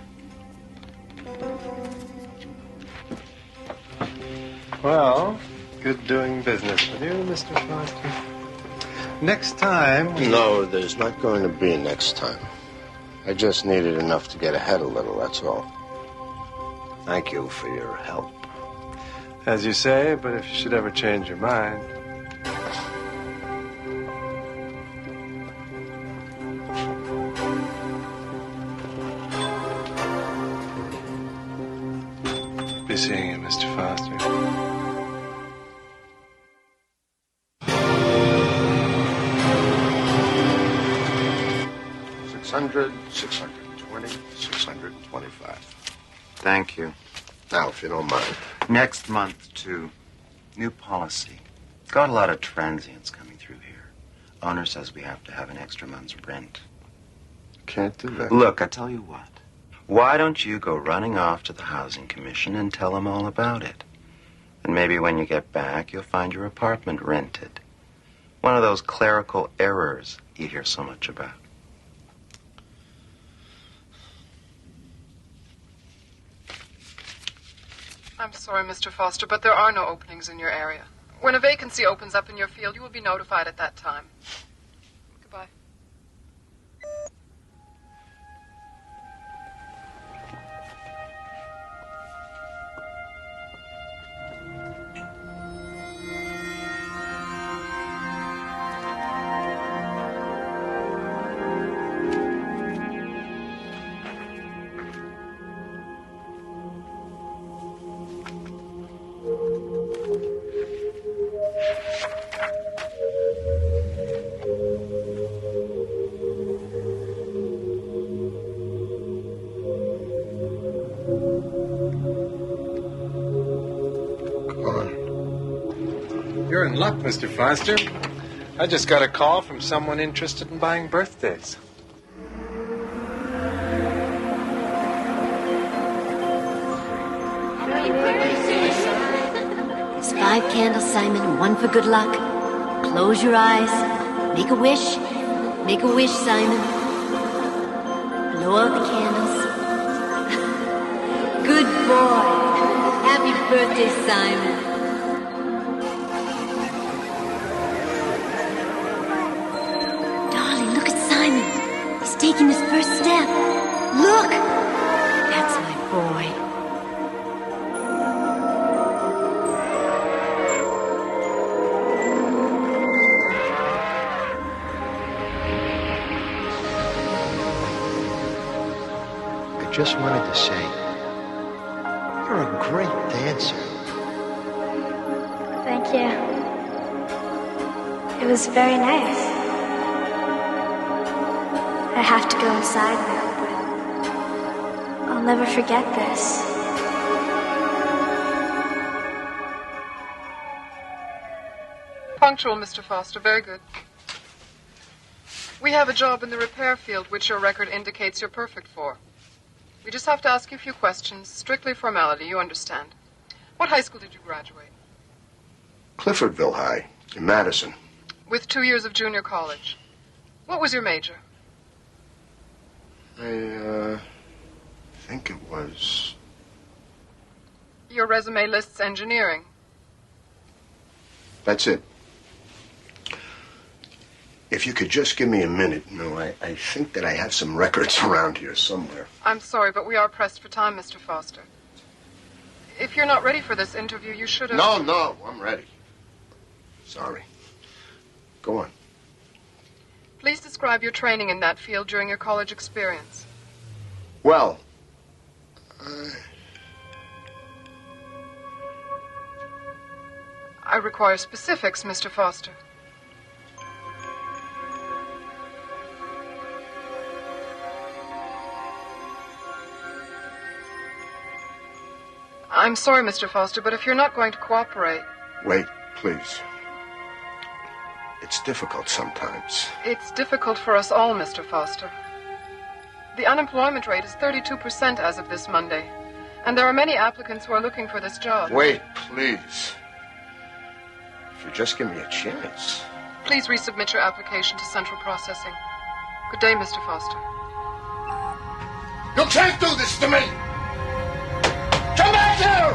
Well, good doing business with you, Mr. Foster. Next time... No, there's not going to be a next time. I just needed enough to get ahead a little, that's all. Thank you for your help. As you say, but if you should ever change your mind... Be seeing you, Mr. Foster. 600, 620, 625. Thank you. Now, if you don't mind. Next month, too. New policy. Got a lot of transients coming through here. Owner says we have to have an extra month's rent. Can't do that. Look, I tell you what. Why don't you go running off to the Housing Commission and tell them all about it? And maybe when you get back, you'll find your apartment rented. One of those clerical errors you hear so much about. I'm sorry, Mr. Foster, but there are no openings in your area. When a vacancy opens up in your field, you will be notified at that time. Goodbye. You're in luck, Mr. Foster. I just got a call from someone interested in buying birthdays. There's 5 candles, Simon, 1 for good luck. Close your eyes. Make a wish. Make a wish, Simon. Blow out the candles. Good boy. Happy birthday, Simon. Darling, look at Simon. He's taking his first step. Look! That's my boy. I just wanted to say, you're a great dancer. Thank you. It was very nice. I have to go inside now, but I'll never forget this. Punctual, Mr. Foster. Very good. We have a job in the repair field which your record indicates you're perfect for. We just have to ask you a few questions. Strictly formality, you understand. What high school did you graduate? Cliffordville High, in Madison. With 2 years of junior college. What was your major? I think it was... Your resume lists engineering. That's it. If you could just give me a minute, I think that I have some records around here somewhere. I'm sorry, but we are pressed for time, Mr. Foster. If you're not ready for this interview, you should have... No, I'm ready. Sorry. Go on. Please describe your training in that field during your college experience. Well, I require specifics, Mr. Foster. I'm sorry, Mr. Foster, but if you're not going to cooperate... Wait, please. It's difficult sometimes. It's difficult for us all, Mr. Foster. The unemployment rate is 32% as of this Monday. And there are many applicants who are looking for this job. Wait, please. If you just give me a chance. Please resubmit your application to Central Processing. Good day, Mr. Foster. You can't do this to me! Come back here!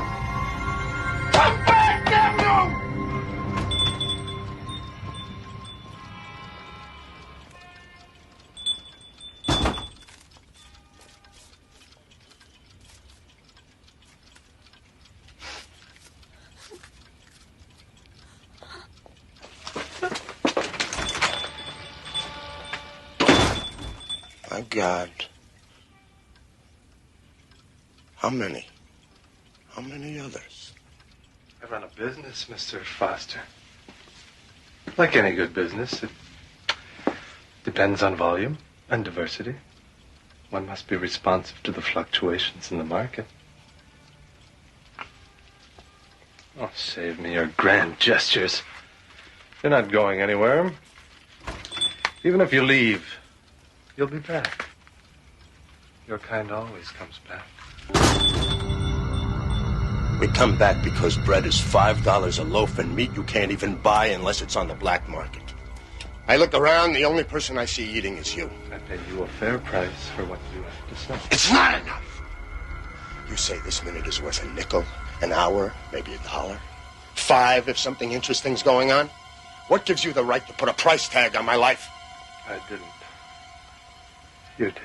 Come back, damn you! My God. How many? How many others? I run a business, Mr. Foster. Like any good business, it depends on volume and diversity. One must be responsive to the fluctuations in the market. Oh, save me your grand gestures. You're not going anywhere. Even if you leave, you'll be back. Your kind always comes back. We come back because bread is $5 a loaf and meat you can't even buy unless it's on the black market. I look around, the only person I see eating is you. I pay you a fair price for what you have to say. It's not enough! You say this minute is worth a nickel, an hour, maybe $1. $5 if something interesting's going on. What gives you the right to put a price tag on my life? I didn't. You did.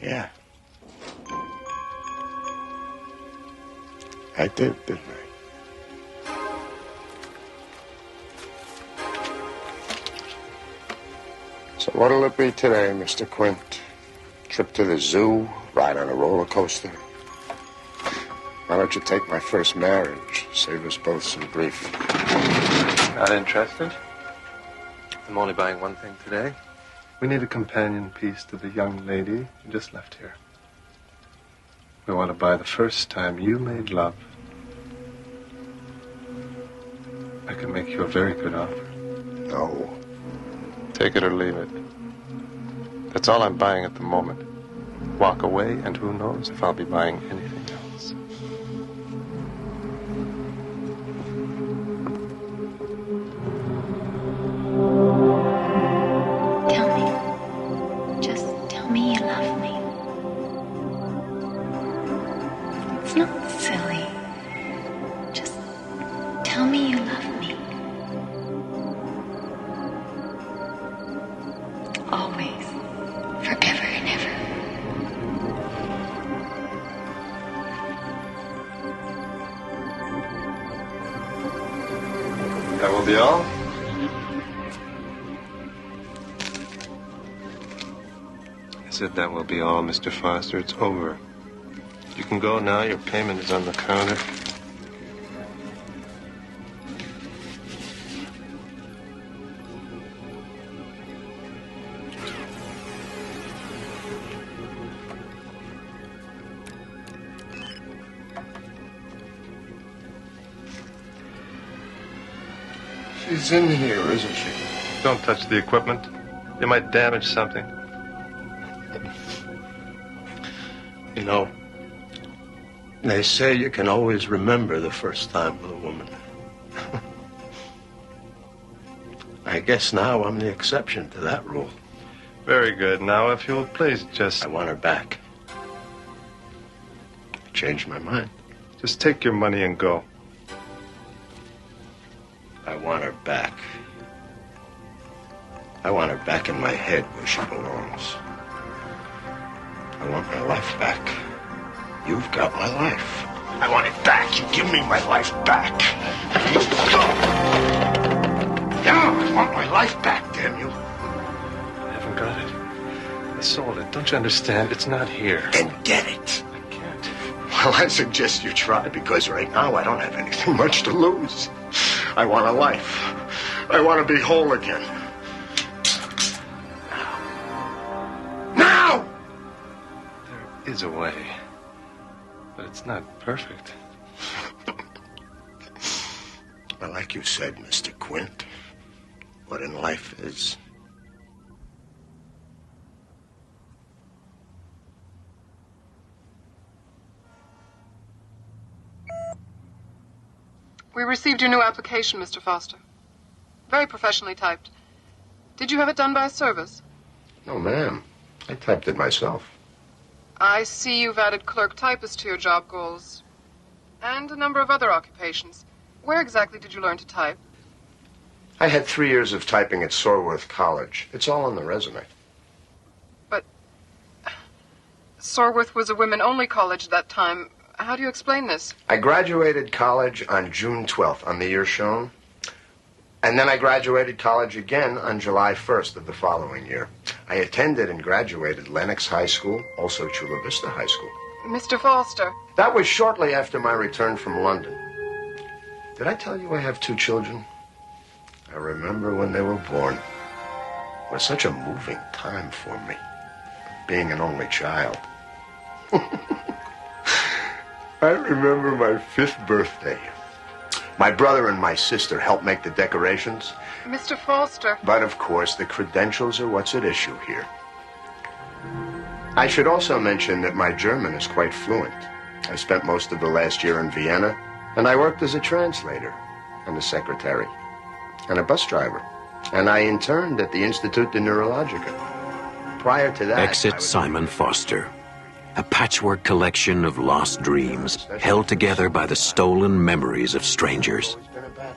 Yeah. I did, didn't I? So what'll it be today, Mr. Quint? Trip to the zoo? Ride on a roller coaster? Why don't you take my first marriage? Save us both some grief. Not interested? I'm only buying one thing today. We need a companion piece to the young lady who just left here. We want to buy the first time you made love. I can make you a very good offer. No. Take it or leave it. That's all I'm buying at the moment. Walk away, and who knows if I'll be buying anything else. Tell me you love me. It's not silly. Just tell me you love me. Always. Forever and ever. That will be all? I said that will be all, Mr. Foster. It's over. You can go now. Your payment is on the counter. She's in here, isn't she? Don't touch the equipment. You might damage something. You know, they say you can always remember the first time with a woman. I guess now I'm the exception to that rule. Very good. Now, if you'll please just... I want her back. I changed my mind. Just take your money and go. I want her back. I want her back in my head where she belongs. I want my life back. You've got my life. I want it back. You give me my life back. Yeah, I want my life back, damn you. I haven't got it. I sold it. Don't you understand? It's not here. Then get it. I can't. Well, I suggest you try, because right now I don't have anything much to lose. I want a life. I want to be whole again. Now! There is a way. But it's not perfect. Well, like you said, Mr. Quint, what in life is. We received your new application, Mr. Foster. Very professionally typed. Did you have it done by a service? No, ma'am. I typed it myself. I see you've added clerk typist to your job goals. And a number of other occupations. Where exactly did you learn to type? I had 3 years of typing at Sorworth College. It's all on the resume. But Sorworth was a women-only college at that time. How do you explain this? I graduated college on June 12th, on the year shown. And then I graduated college again on July 1st of the following year. I attended and graduated Lenox High School, also Chula Vista High School. Mr. Foster. That was shortly after my return from London. Did I tell you I have 2 children? I remember when they were born. It was such a moving time for me, being an only child. I remember my 5th birthday. My brother and my sister helped make the decorations. Mr. Foster. But of course, the credentials are what's at issue here. I should also mention that my German is quite fluent. I spent most of the last year in Vienna, and I worked as a translator and a secretary and a bus driver. And I interned at the Institut de Neurologica. Prior to that, Exit Simon Foster. A patchwork collection of lost dreams held together by the stolen memories of strangers.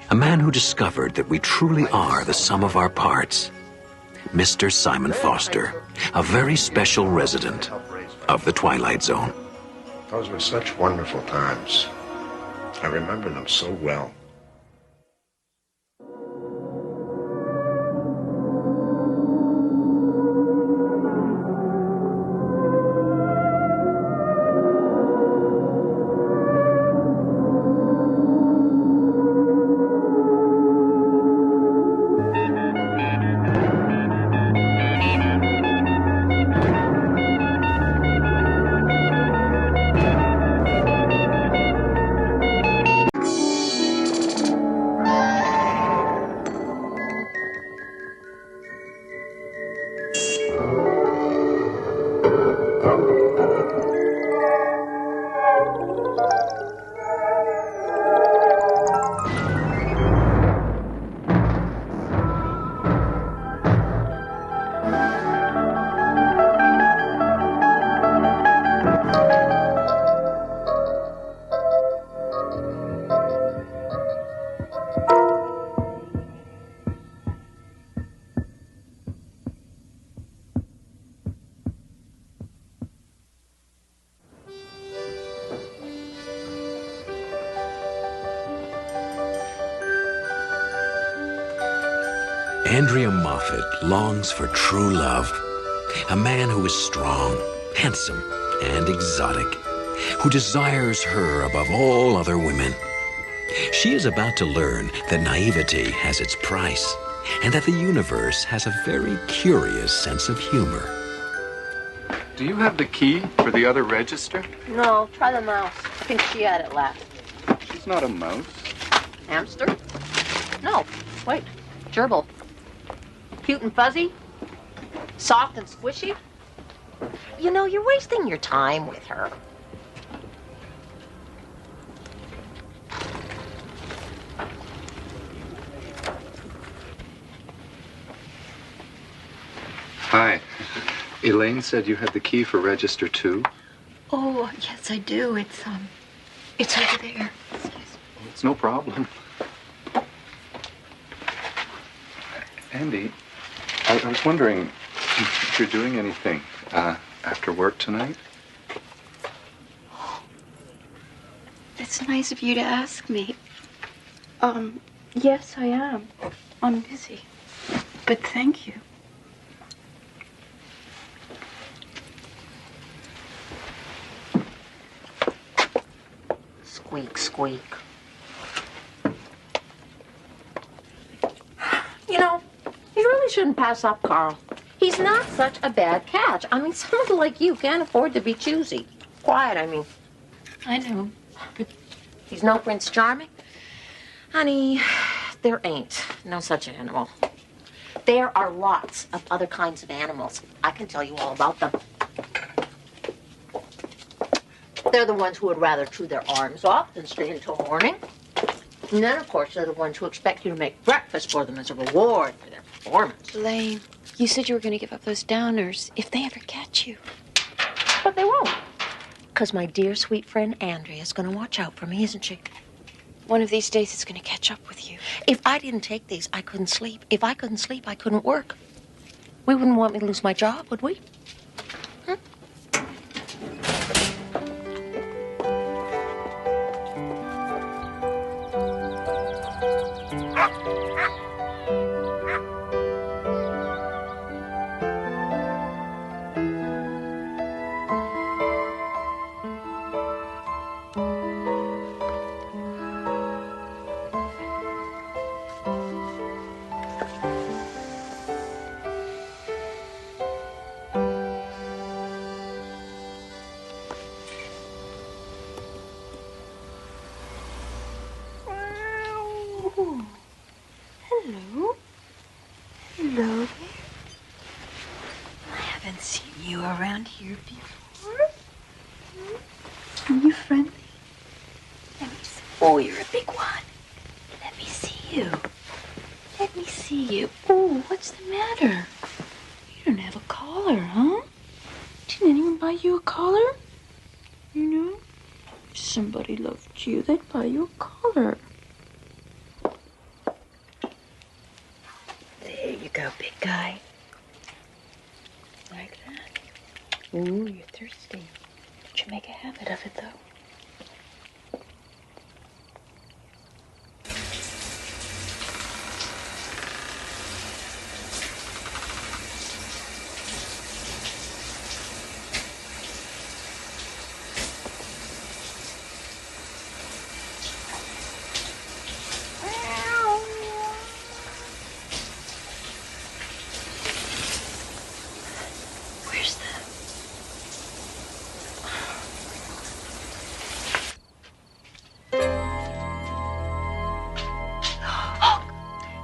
A man who discovered that we truly are the sum of our parts. Mr. Simon Foster, a very special resident of the Twilight Zone. Those were such wonderful times. I remember them so well. Andrea Moffat longs for true love. A man who is strong, handsome, and exotic, who desires her above all other women. She is about to learn that naivety has its price, and that the universe has a very curious sense of humor. Do you have the key for the other register? No, try the mouse. I think she had it last. She's not a mouse. Hamster? No, wait. Gerbil. Cute and fuzzy? Soft and squishy? You know, you're wasting your time with her. Hi. Elaine said you had the key for register 2. Oh, yes, I do. It's over there. It's no problem. Andy, I was wondering if you're doing anything after work tonight? That's nice of you to ask me. Yes, I am. I'm busy. But thank you. Squeak, squeak. You know, you really shouldn't pass up Carl. He's not such a bad catch. I mean, someone like you can't afford to be choosy. Quiet, I mean. I know, but he's no Prince Charming. Honey, there ain't no such animal. There are lots of other kinds of animals. I can tell you all about them. They're the ones who would rather chew their arms off than stay until morning. And then, of course, they're the ones who expect you to make breakfast for them as a reward for their performance. Lane, you said you were going to give up those downers if they ever catch you. But they won't. Because my dear, sweet friend Andrea's going to watch out for me, isn't she? One of these days it's going to catch up with you. If I didn't take these, I couldn't sleep. If I couldn't sleep, I couldn't work. We wouldn't want me to lose my job, would we? Hello. Hello there. I haven't seen you around here before. Are you friendly? Let me see. Oh, you're a big one. Let me see you. Let me see you. Oh, what's the matter? You don't have a collar, huh? Didn't anyone buy you a collar? You know? If somebody loved you, they'd buy you a collar. There you go, big guy. Like that. Ooh, you're thirsty. Don't you make a habit of it, though.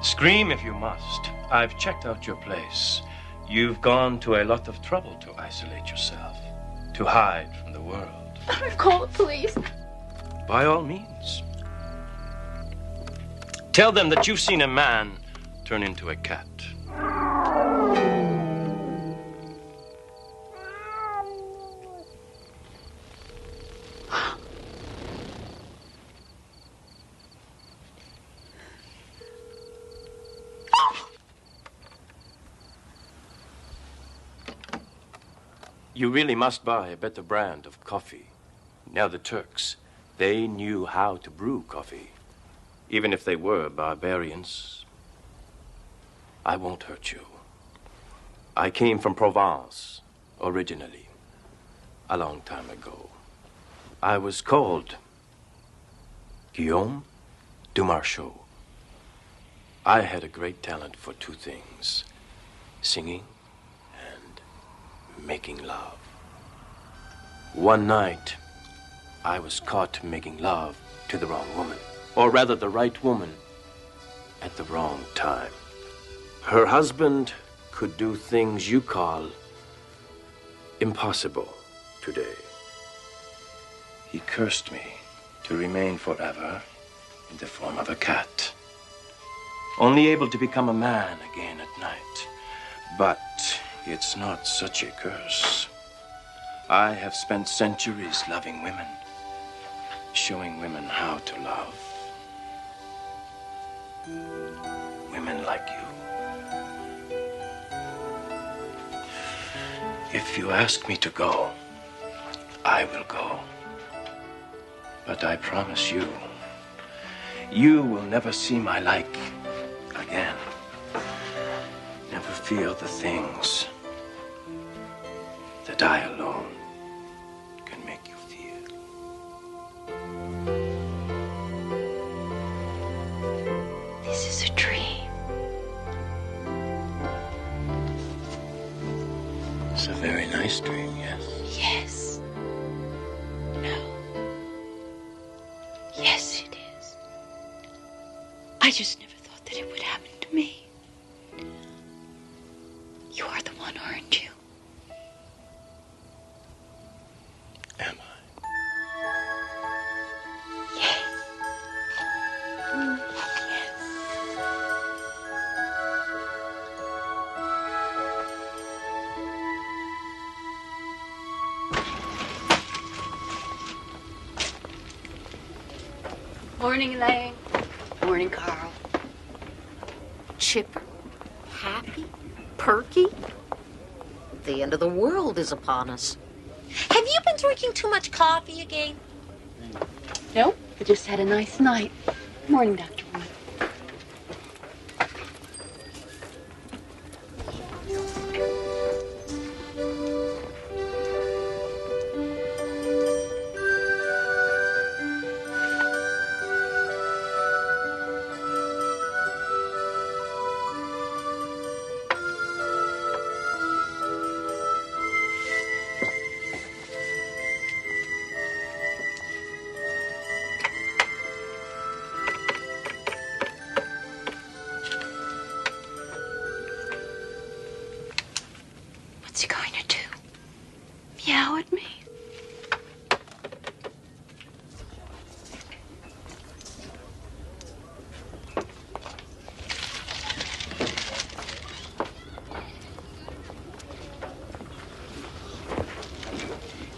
Scream if you must. I've checked out your place. You've gone to a lot of trouble to isolate yourself, to hide from the world. Call the police. By all means. Tell them that you've seen a man turn into a cat. You really must buy a better brand of coffee. Now the Turks, they knew how to brew coffee. Even if they were barbarians. I won't hurt you. I came from Provence, originally, a long time ago. I was called Guillaume du Marchot. I had a great talent for two things, singing and making love. One night, I was caught making love to the wrong woman, or rather the right woman at the wrong time. Her husband could do things you call impossible today. He cursed me to remain forever in the form of a cat, only able to become a man again at night. But it's not such a curse. I have spent centuries loving women, showing women how to love. Women like you. If you ask me to go, I will go. But I promise you, you will never see my like again. Never feel the things that I alone can make you feel. This is a dream. It's a very nice dream, yes? Yes. No. Yes, it is. I just never thought that it would happen to me. You are the one, aren't you? Am Yes. Morning, Elaine. Morning, Carl. Chipper, happy, perky. The end of the world is upon us. Have you been drinking too much coffee again? Nope. I just had a nice night. Morning, Dr. Wood. What's he going to do? Meow at me?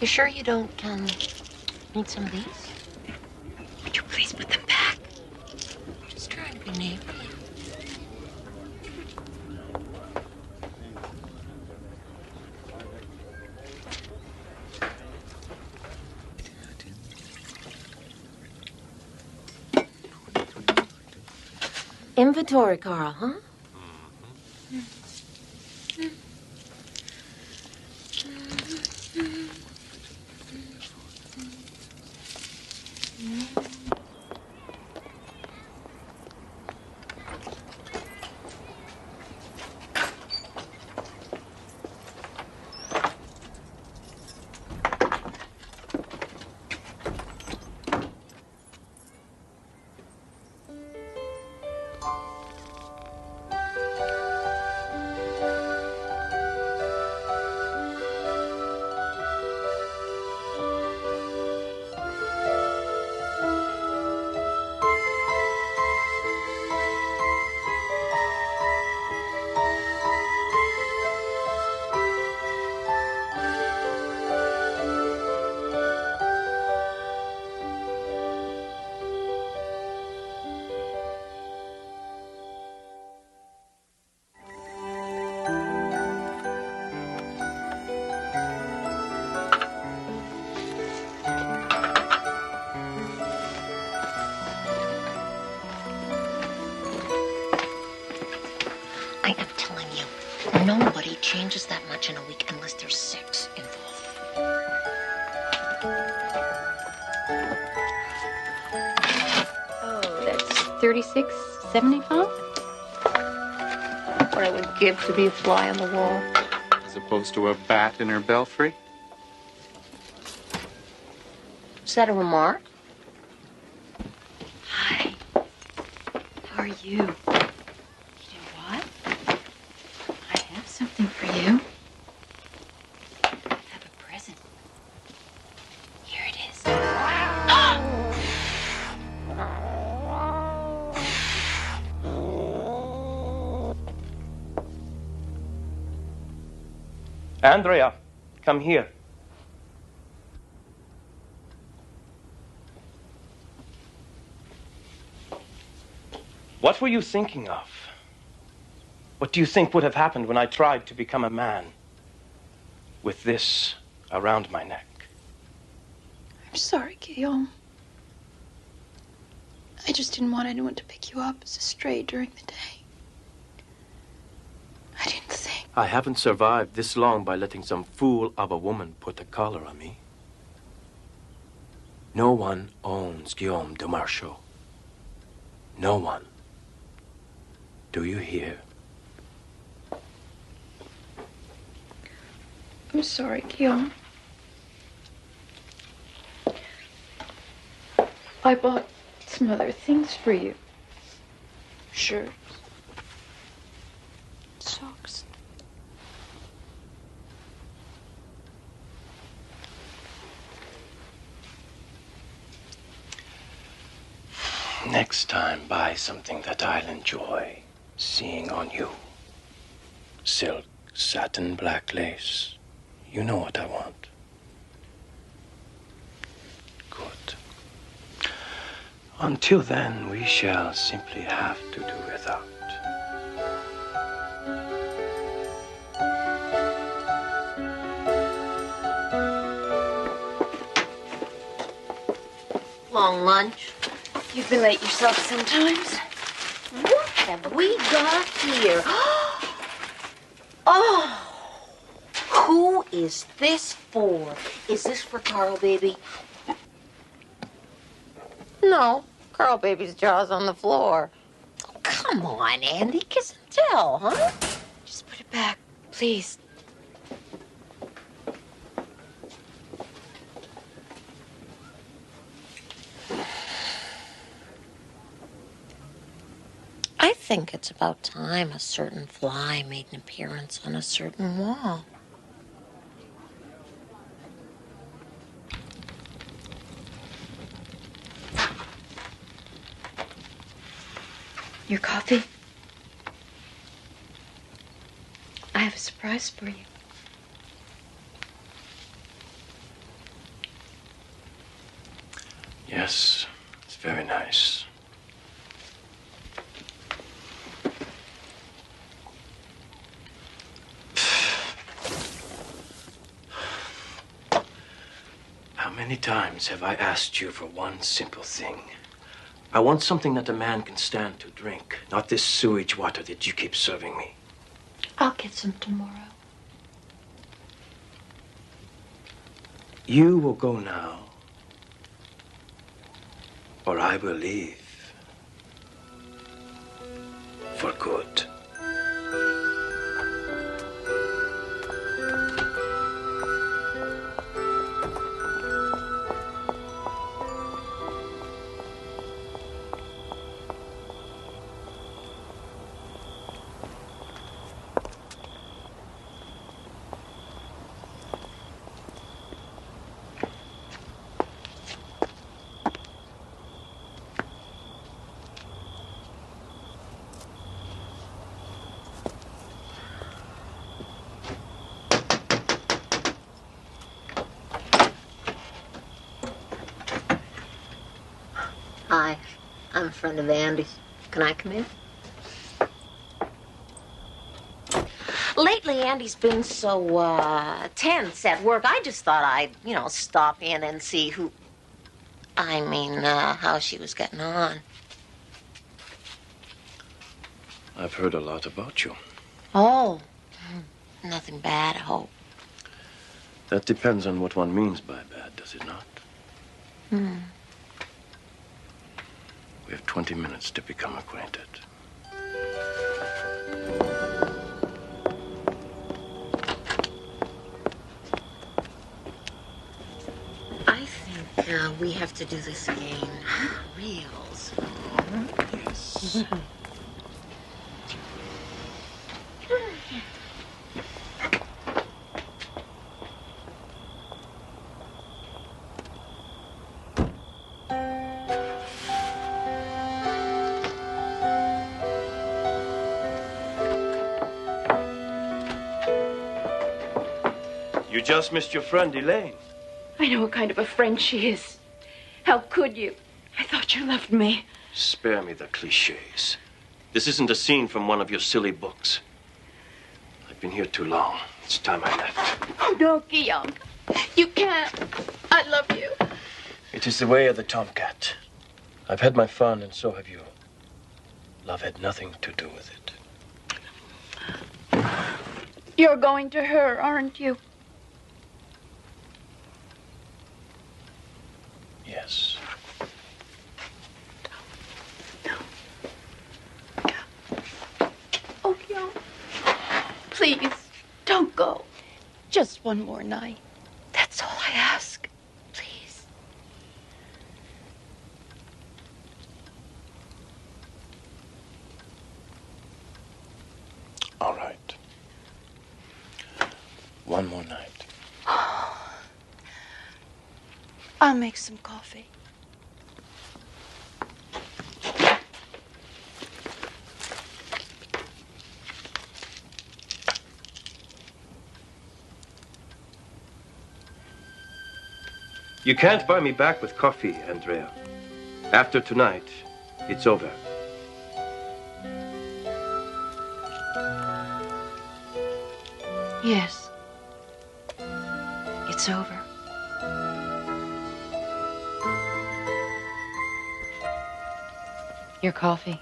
You sure you don't, need some of these? Would you please put them back? Just trying to be neighborly. Inventory, Carl, huh? I am telling you, nobody changes that much in a week unless there's sex involved. Oh, that's $36.75. What I would give to be a fly on the wall. As opposed to a bat in her belfry? Is that a remark? Hi. How are you? You know what? I have something for you. I have a present. Here it is. Andrea, come here. What were you thinking of? What do you think would have happened when I tried to become a man with this around my neck? I'm sorry, Guillaume. I just didn't want anyone to pick you up as a stray during the day. I didn't think. I haven't survived this long by letting some fool of a woman put a collar on me. No one owns Guillaume de Marchaux. No one. Do you hear? I'm sorry, Guillaume. I bought some other things for you. Shirts. Socks. Next time, buy something that I'll enjoy seeing on you. Silk, satin, black lace. You know what I want. Good. Until then, we shall simply have to do without. Long lunch. You've been late yourself sometimes. What have we got here? Oh, who is this for? Is this for Carl, baby? No, Carl, baby's jaw's on the floor. Oh, come on, Andy, kiss and tell, huh? Just put it back, please. I think it's about time a certain fly made an appearance on a certain wall. Your coffee? I have a surprise for you. Yes, it's very nice. How many times have I asked you for one simple thing? I want something that a man can stand to drink, not this sewage water that you keep serving me. I'll get some tomorrow. You will go now, or I will leave. For good. Hi, I'm a friend of Andy's. Can I come in? Lately, Andy's been so, tense at work. I just thought I'd, stop in and see how she was getting on. I've heard a lot about you. Oh, nothing bad, I hope. That depends on what one means by bad, does it not? Hmm. We have 20 minutes to become acquainted. I think we have to do this again real soon. Yes. You just missed your friend, Elaine. I know what kind of a friend she is. How could you? I thought you loved me. Spare me the cliches. This isn't a scene from one of your silly books. I've been here too long. It's time I left. Oh, no, Guillaume. You can't. I love you. It is the way of the tomcat. I've had my fun, and so have you. Love had nothing to do with it. You're going to her, aren't you? Yes. Oh, Guillaume. Please, don't go. Just one more night. That's all I ask. Please. All right. One more night. I'll make some coffee. You can't buy me back with coffee, Andrea. After tonight, it's over. Yes. It's over. Your coffee.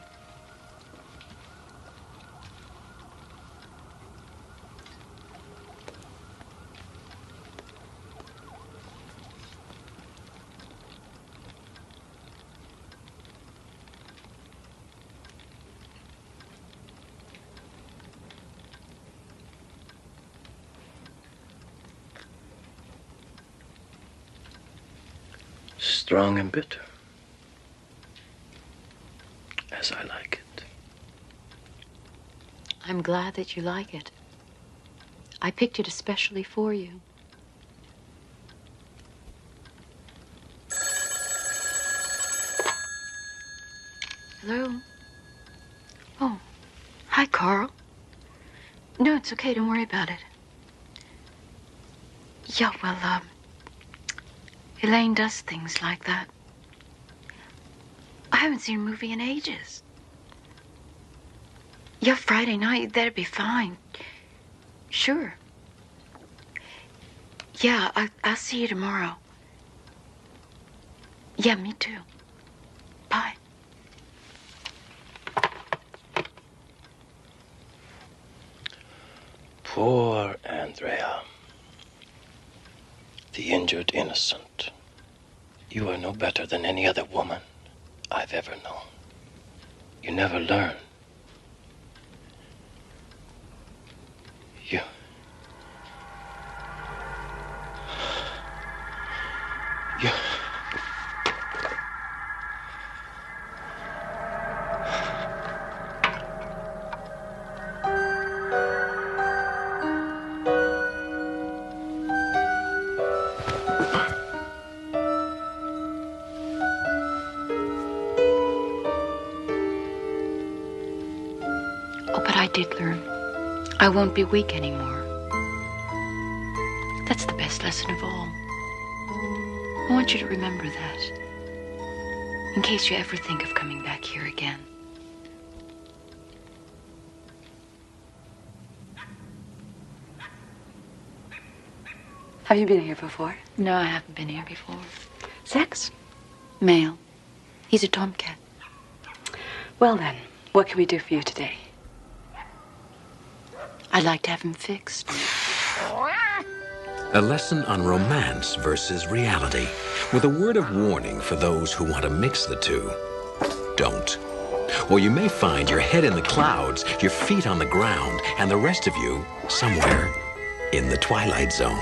Strong and bitter. As I like it. I'm glad that you like it. I picked it especially for you. Hello? Oh, hi, Carl. No, it's okay. Don't worry about it. Yeah, well, Elaine does things like that. I haven't seen a movie in ages. Yeah, Friday night, that'd be fine. Sure. Yeah, I'll see you tomorrow. Yeah, me too. Bye. Poor Andrea. The injured innocent. You are no better than any other woman I've ever known. You never learn. You... Oh, but I did learn. I won't be weak anymore. That's the best lesson of all. I want you to remember that. In case you ever think of coming back here again. Have you been here before? No, I haven't been here before. Sex? Male. He's a tomcat. Well then, what can we do for you today? I'd like to have him fixed. A lesson on romance versus reality, with a word of warning for those who want to mix the two. Don't. Or you may find your head in the clouds, your feet on the ground, and the rest of you somewhere in the Twilight Zone.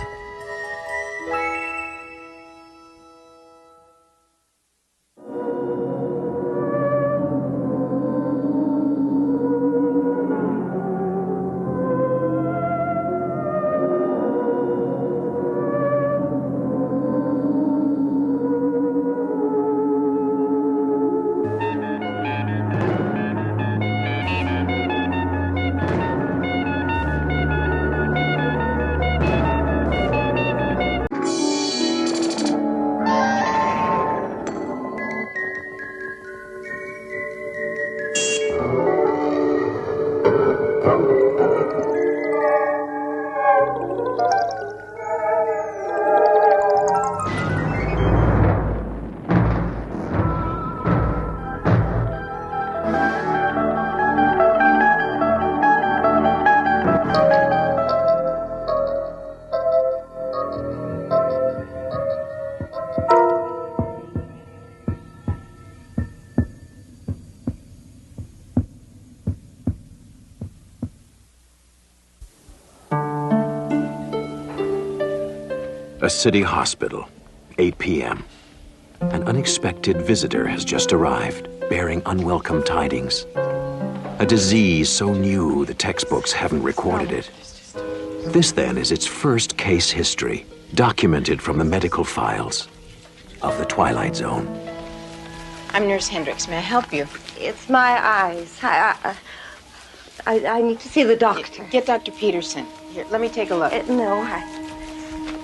A city hospital, 8 p.m. An unexpected visitor has just arrived, bearing unwelcome tidings. A disease so new the textbooks haven't recorded it. This, then, is its first case history, documented from the medical files of the Twilight Zone. I'm Nurse Hendricks. May I help you? It's my eyes. I need to see the doctor. Get Dr. Peterson. Here, let me take a look. No,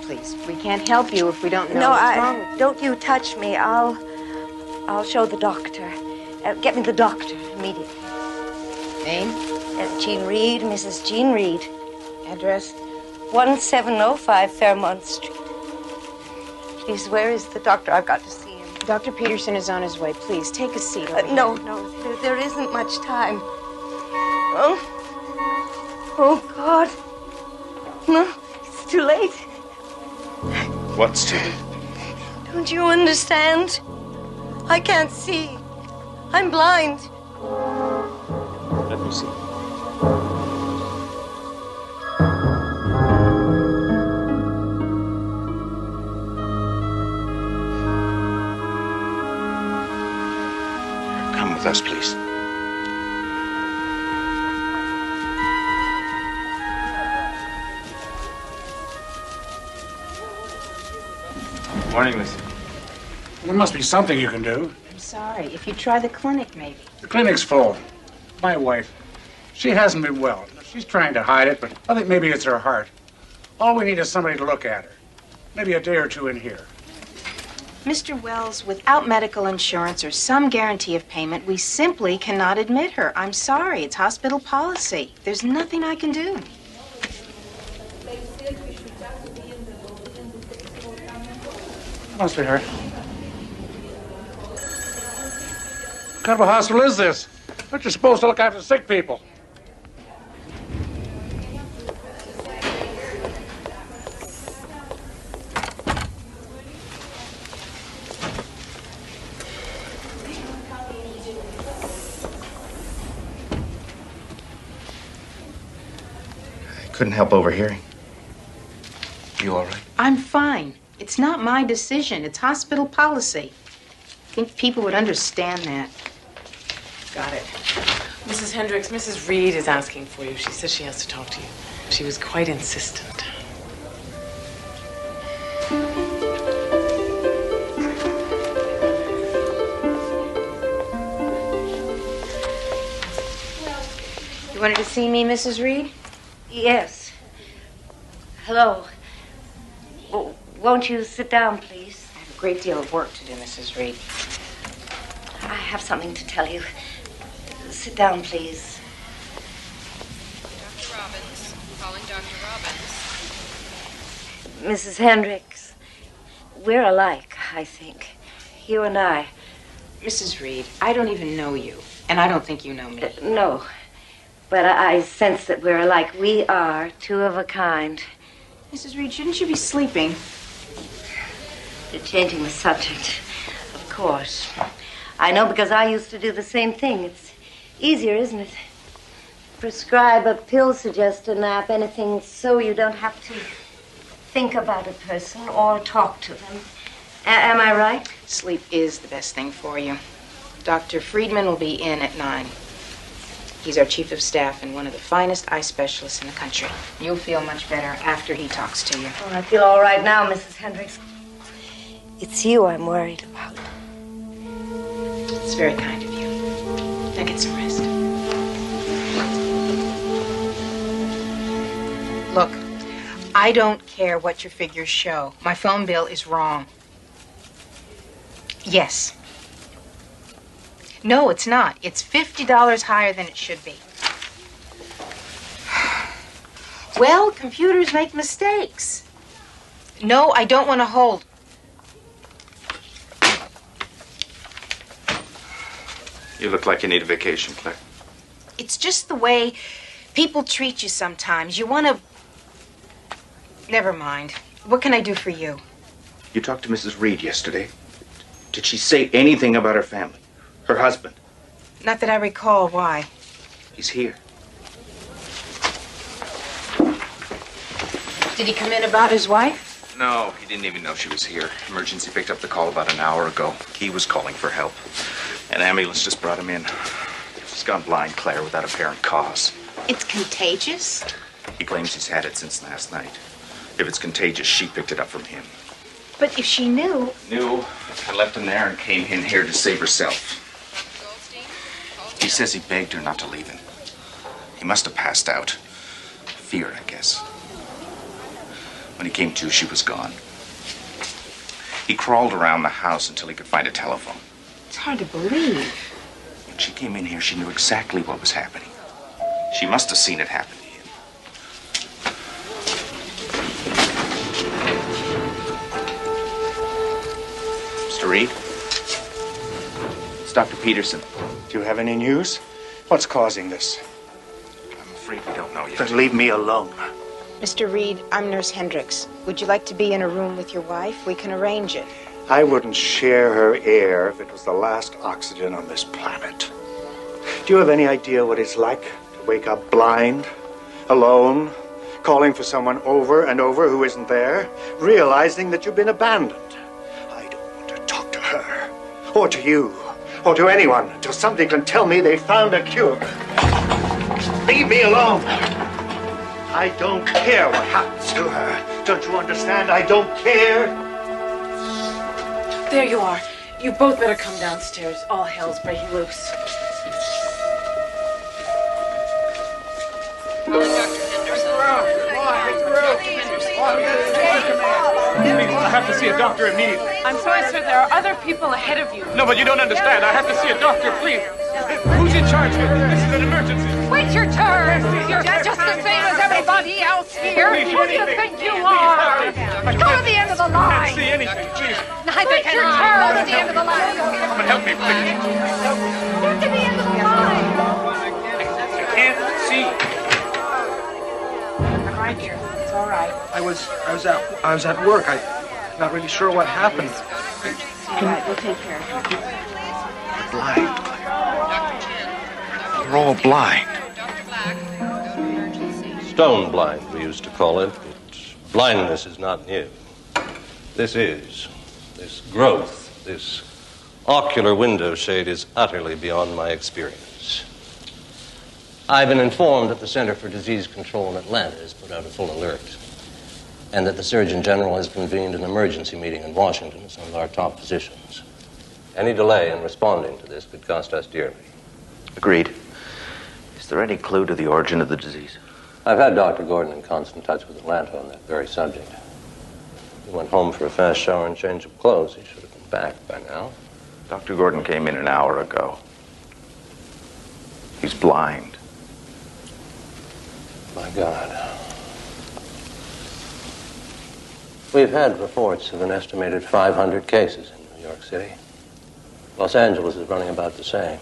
please. We can't help you if we don't know No, what's wrong with you. don't you touch me. I'll show the doctor. Get me the doctor immediately. Name? Jean Reed, Mrs. Jean Reed. Address? 1705 Fairmont Street. Please, where is the doctor? I've got to see him. Dr. Peterson is on his way. Please, take a seat. No, there isn't much time. Oh, God. No, it's too late. What's too late? Don't you understand? I can't see. I'm blind. Let me see. Come with us, please. Morning, Lizzie. There must be something you can do. I'm sorry. If you try the clinic, maybe. The clinic's full. My wife, she hasn't been well. She's trying to hide it, but I think maybe it's her heart. All we need is somebody to look at her. Maybe a day or two in here. Mr. Wells, without medical insurance or some guarantee of payment, we simply cannot admit her. I'm sorry. It's hospital policy. There's nothing I can do. Must be her. What kind of a hospital is this? Aren't you supposed to look after sick people? I couldn't help overhearing. You all right? I'm fine. It's not my decision. It's hospital policy. I think people would understand that. Got it. Mrs. Hendricks, Mrs. Reed is asking for you. She says she has to talk to you. She was quite insistent. You wanted to see me, Mrs. Reed? Yes. Hello. Won't you sit down, please? I have a great deal of work to do, Mrs. Reed. I have something to tell you. Sit down, please. Dr. Robbins. Calling Dr. Robbins. Mrs. Hendricks, we're alike, I think. You and I. Mrs. Reed, I don't even know you, and I don't think you know me. No, but I sense that we're alike. We are two of a kind. Mrs. Reed, shouldn't you be sleeping? You're changing the subject, of course. I know because I used to do the same thing. It's easier, isn't it? Prescribe a pill, suggest a nap, anything so you don't have to think about a person or talk to them. Am I right? Sleep is the best thing for you. Dr. Friedman will be in at 9. He's our chief of staff and one of the finest eye specialists in the country. You'll feel much better after he talks to you. Oh, I feel all right now, Mrs. Hendricks. It's you I'm worried about. It's very kind of you. Now get some rest. Look, I don't care what your figures show. My phone bill is wrong. Yes. No, it's not. It's $50 higher than it should be. Well, computers make mistakes. No, I don't want to hold. You look like you need a vacation, Claire. It's just the way people treat you sometimes. You want to... Never mind. What can I do for you? You talked to Mrs. Reed yesterday. Did she say anything about her family? Her husband? Not that I recall. Why? He's here. Did he come in about his wife? No, he didn't even know she was here. Emergency picked up the call about an hour ago. He was calling for help. An ambulance just brought him in. He's gone blind, Claire, without apparent cause. It's contagious? He claims he's had it since last night. If it's contagious, she picked it up from him. But if she knew... Knew. I left him there and came in here to save herself. He says he begged her not to leave him. He must have passed out. Fear, I guess. When he came to, she was gone. He crawled around the house until he could find a telephone. It's hard to believe. When she came in here, she knew exactly what was happening. She must have seen it happen to him. Mr. Reed? It's Dr. Peterson. Do you have any news? What's causing this? I'm afraid we don't know yet. Then leave me alone. Mr. Reed, I'm Nurse Hendricks. Would you like to be in a room with your wife? We can arrange it. I wouldn't share her air if it was the last oxygen on this planet. Do you have any idea what it's like to wake up blind, alone, calling for someone over and over who isn't there, realizing that you've been abandoned? I don't want to talk to her, or to you, or to anyone until somebody can tell me they found a cure. Leave me alone. I don't care what happens to her. Don't you understand? I don't care. There you are. You both better come downstairs. All hell's breaking loose. I have to see a doctor immediately. I'm sorry, sir. There are other people ahead of you. No, but you don't understand. I have to see a doctor, please. Who's in charge here? This is an emergency. Wait your turn. You're just the same as everybody else here. Who do you think you are? Go to the end of the line. I can't see anything, please. Neither can I. Go to the end of the line. Come and help me, please. Get to the end of the line. I can't see. I'm right here. It's all right. I was at work. I'm not really sure what happened. All right, we'll take care of you. Blind. They're all blind. Stone blind, we used to call it, but blindness is not new. This growth, this ocular window shade is utterly beyond my experience. I've been informed that the Center for Disease Control in Atlanta has put out a full alert, and that the Surgeon General has convened an emergency meeting in Washington with some of our top physicians. Any delay in responding to this could cost us dearly. Agreed. Is there any clue to the origin of the disease? I've had Dr. Gordon in constant touch with Atlanta on that very subject. He went home for a fast shower and change of clothes. He should have been back by now. Dr. Gordon came in an hour ago. He's blind. My God. We've had reports of an estimated 500 cases in New York City. Los Angeles is running about the same.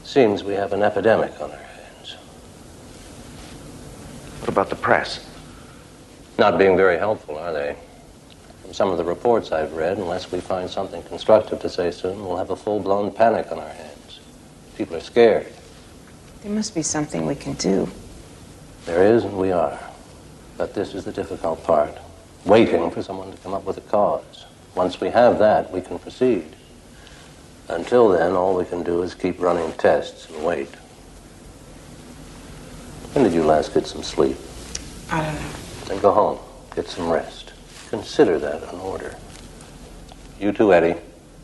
Seems we have an epidemic on our hands. What about the press? Not being very helpful, are they? From some of the reports I've read, unless we find something constructive to say soon, we'll have a full-blown panic on our hands. People are scared. There must be something we can do. There is, and we are. But this is the difficult part. Waiting for someone to come up with a cause. Once we have that, we can proceed. Until then, all we can do is keep running tests and wait. When did you last get some sleep? I don't know. Then go home. Get some rest. Consider that an order. You too, Eddie.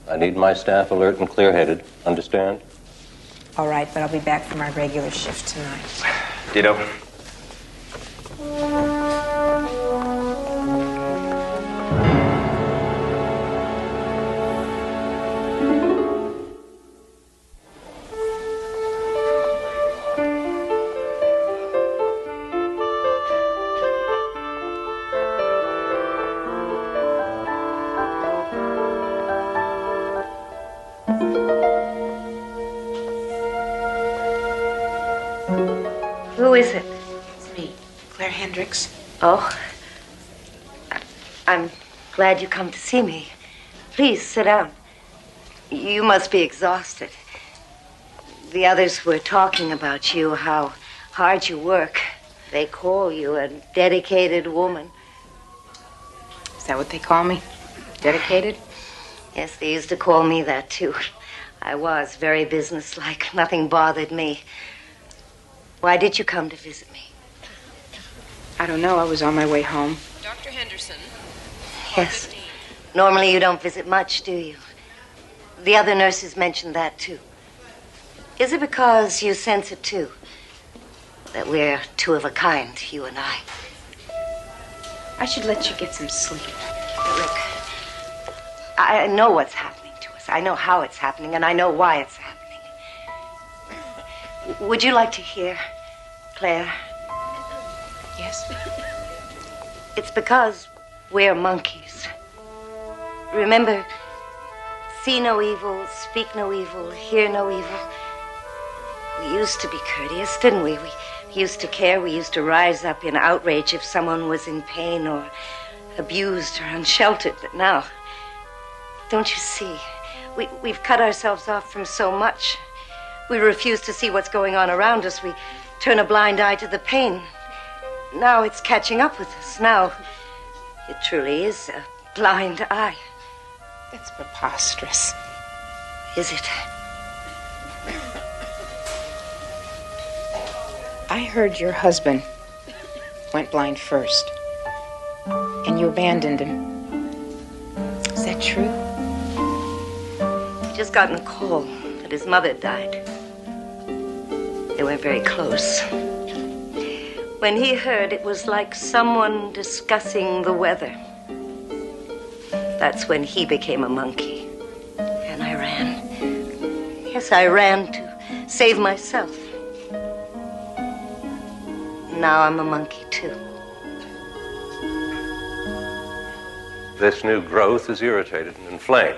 I need my staff alert and clear-headed. Understand? All right, but I'll be back for my regular shift tonight. Ditto. Who is it? It's me, Claire Hendricks. Oh, I'm glad you come to see me. Please sit down. You must be exhausted. The others were talking about you, how hard you work. They call you a dedicated woman. Is that what they call me? Dedicated? Yes, they used to call me that, too. I was very businesslike. Nothing bothered me. Why did you come to visit me? I don't know. I was on my way home. Dr. Henderson. Yes. Normally you don't visit much, do you? The other nurses mentioned that, too. Is it because you sense it, too? That we're two of a kind, you and I? I should let you get some sleep. Look, I know what's happening to us. I know how it's happening, and I know why it's happening. Would you like to hear, Claire? Yes. It's because we're monkeys. Remember, see no evil, speak no evil, hear no evil. We used to be courteous, didn't we? We used to care. We used to rise up in outrage if someone was in pain or abused or unsheltered. But now, don't you see? We've cut ourselves off from so much. We refuse to see what's going on around us. We turn a blind eye to the pain. Now it's catching up with us. Now it truly is a blind eye. That's preposterous. Is it? I heard your husband went blind first, and you abandoned him. Is that true? He just gotten a call that his mother died. They weren't very close. When he heard, it was like someone discussing the weather. That's when he became a monkey. And I ran. Yes, I ran to save myself. Now I'm a monkey, too. This new growth is irritated and inflamed.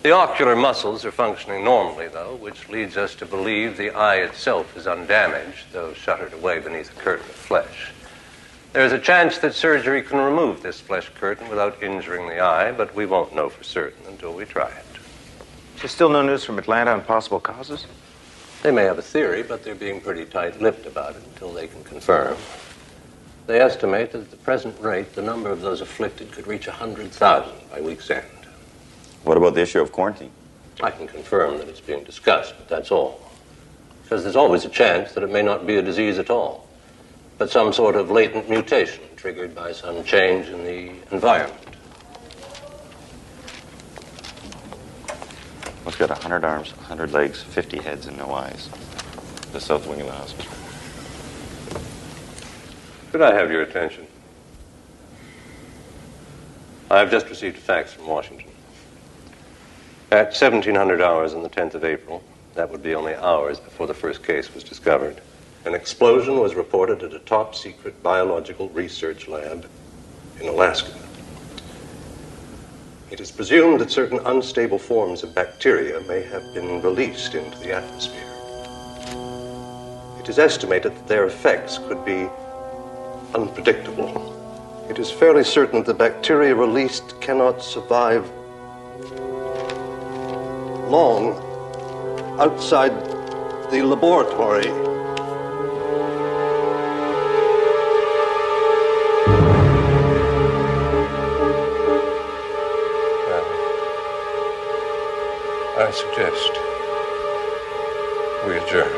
The ocular muscles are functioning normally, though, which leads us to believe the eye itself is undamaged, though shuttered away beneath a curtain of flesh. There is a chance that surgery can remove this flesh curtain without injuring the eye, but we won't know for certain until we try it. There's still no news from Atlanta on possible causes? They may have a theory, but they're being pretty tight-lipped about it until they can confirm. They estimate that at the present rate, the number of those afflicted could reach 100,000 by week's end. What about the issue of quarantine? I can confirm that it's being discussed, but that's all. Because there's always a chance that it may not be a disease at all, but some sort of latent mutation triggered by some change in the environment. What's got 100 arms, 100 legs, 50 heads, and no eyes? The south wing of the hospital. Could I have your attention? I've just received a fax from Washington. At 1700 hours on the 10th of April, that would be only hours before the first case was discovered, an explosion was reported at a top-secret biological research lab in Alaska. It is presumed that certain unstable forms of bacteria may have been released into the atmosphere. It is estimated that their effects could be unpredictable. It is fairly certain that the bacteria released cannot survive long outside the laboratory. I suggest we adjourn.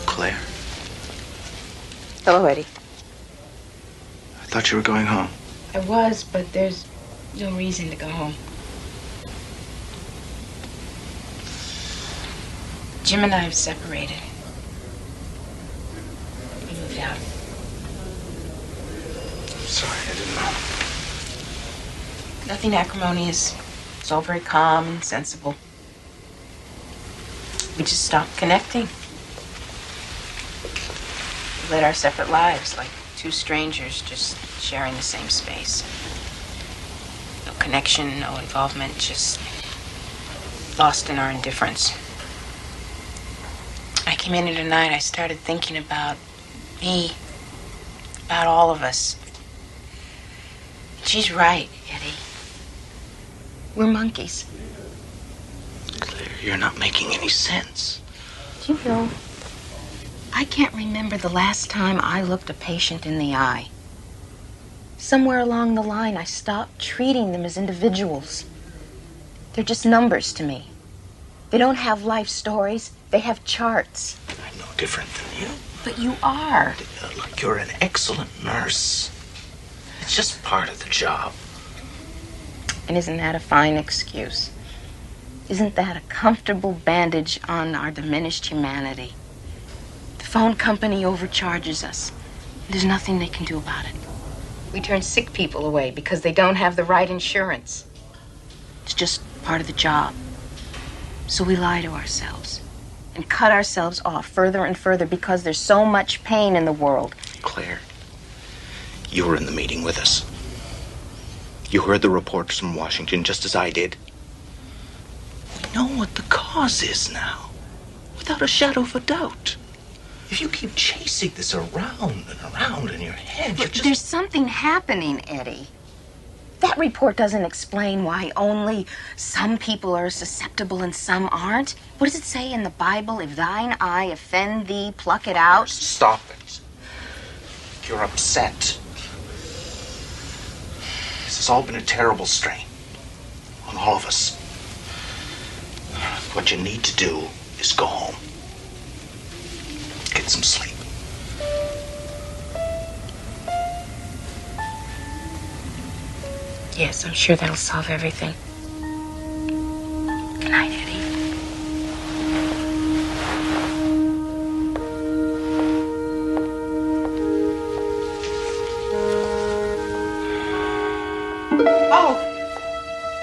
Claire, Hello, Eddie. I thought you were going home. I was, but there's no reason to go home. Jim and I have separated. We moved out. Sorry, I didn't know. Nothing acrimonious. It's all very calm and sensible. We just stopped connecting. We led our separate lives like two strangers just sharing the same space. No connection, no involvement, just lost in our indifference. I came in here tonight, I started thinking about me, about all of us. She's right, Eddie. We're monkeys. Claire, you're not making any sense. Do you know, I can't remember the last time I looked a patient in the eye. Somewhere along the line, I stopped treating them as individuals. They're just numbers to me. They don't have life stories. They have charts. I'm no different than you. But you are. Look, you're an excellent nurse. It's just part of the job. And isn't that a fine excuse? Isn't that a comfortable bandage on our diminished humanity? The phone company overcharges us. There's nothing they can do about it. We turn sick people away because they don't have the right insurance. It's just part of the job. So we lie to ourselves and cut ourselves off further and further because there's so much pain in the world. Claire, you were in the meeting with us. You heard the reports from Washington just as I did. We know what the cause is now, without a shadow of a doubt. If you keep chasing this around and around in your head, you're just... There's something happening, Eddie. That report doesn't explain why only some people are susceptible and some aren't. What does it say in the Bible? If thine eye offend thee, pluck it out. Stop it. You're upset. This has all been a terrible strain on all of us. What you need to do is go home. Get some sleep. Yes, I'm sure that'll solve everything. Good night, Eddie. Oh,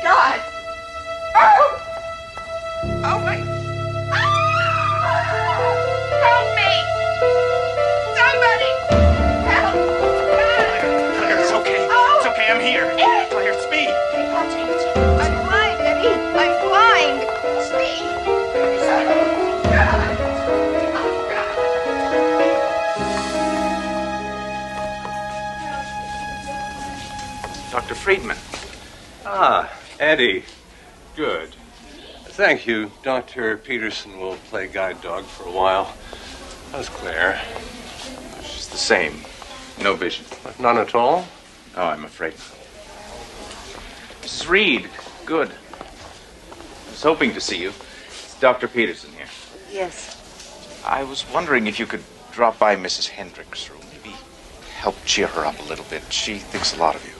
God. Oh. Oh, my. Help me. Somebody. Help. Claire, it's okay. Oh. It's okay, I'm here. Claire, it's me. I'm blind, Eddie. I'm blind. Dr. Friedman. Ah, Eddie. Good. Thank you. Dr. Peterson will play guide dog for a while. How's Claire? She's the same. No vision. None at all? Oh, I'm afraid. Mrs. Reed, good. I was hoping to see you. It's Dr. Peterson here. Yes. I was wondering if you could drop by Mrs. Hendricks' room. Maybe help cheer her up a little bit. She thinks a lot of you.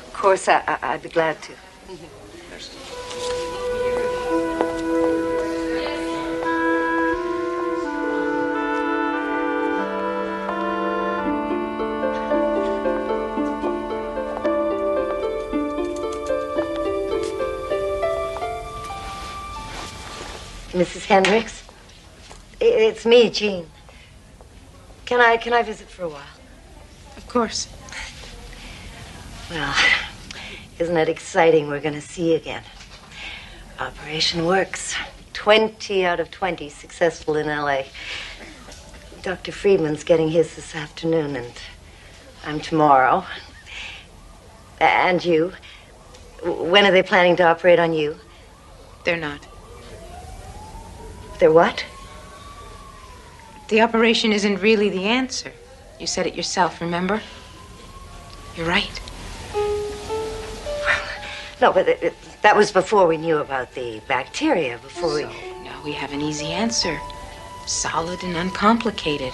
Of course, I'd be glad to. There's... Mrs. Hendricks? It's me, Jean. Can I visit for a while? Of course. Well, isn't it exciting? We're going to see you again. Operation works. 20 out of 20 successful in L.A. Dr. Friedman's getting his this afternoon, and I'm tomorrow. And you? When are they planning to operate on you? They're not. They're what? The operation isn't really the answer. You said it yourself, remember? You're right. No, but that was before we knew about the bacteria, before we... Now we have an easy answer. Solid and uncomplicated.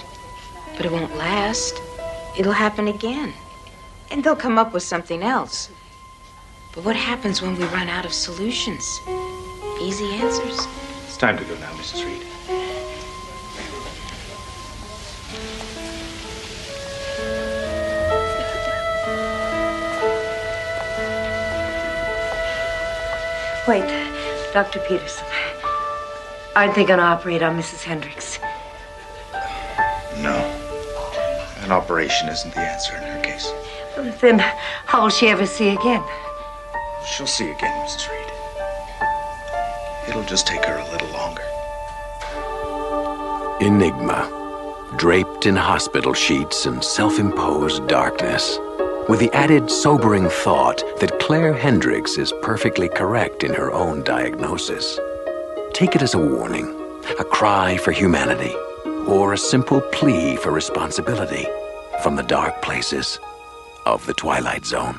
But it won't last. It'll happen again. And they'll come up with something else. But what happens when we run out of solutions? Easy answers? It's time to go now, Mrs. Reed. Wait, Dr. Peterson. Aren't they going to operate on Mrs. Hendricks? No. An operation isn't the answer in her case. Then how will she ever see again? She'll see again, Mrs. Reed. It'll just take her a little longer. Enigma, draped in hospital sheets and self-imposed darkness, with the added sobering thought that Claire Hendricks is perfectly correct in her own diagnosis. Take it as a warning, a cry for humanity, or a simple plea for responsibility from the dark places of the Twilight Zone.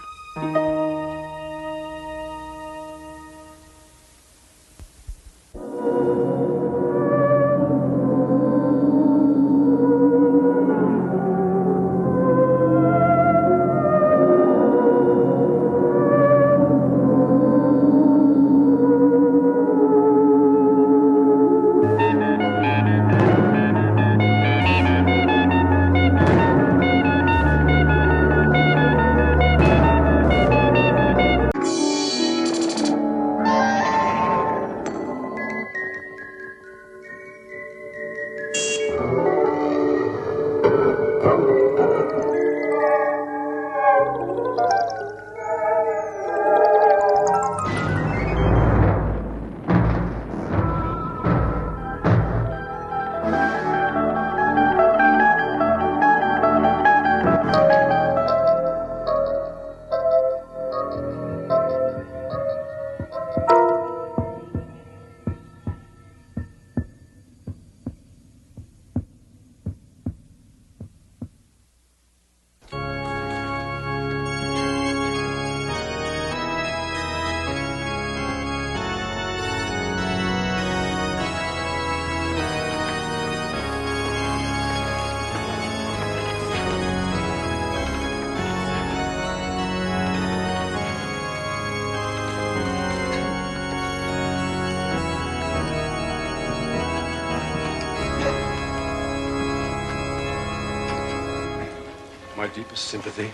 My deepest sympathy.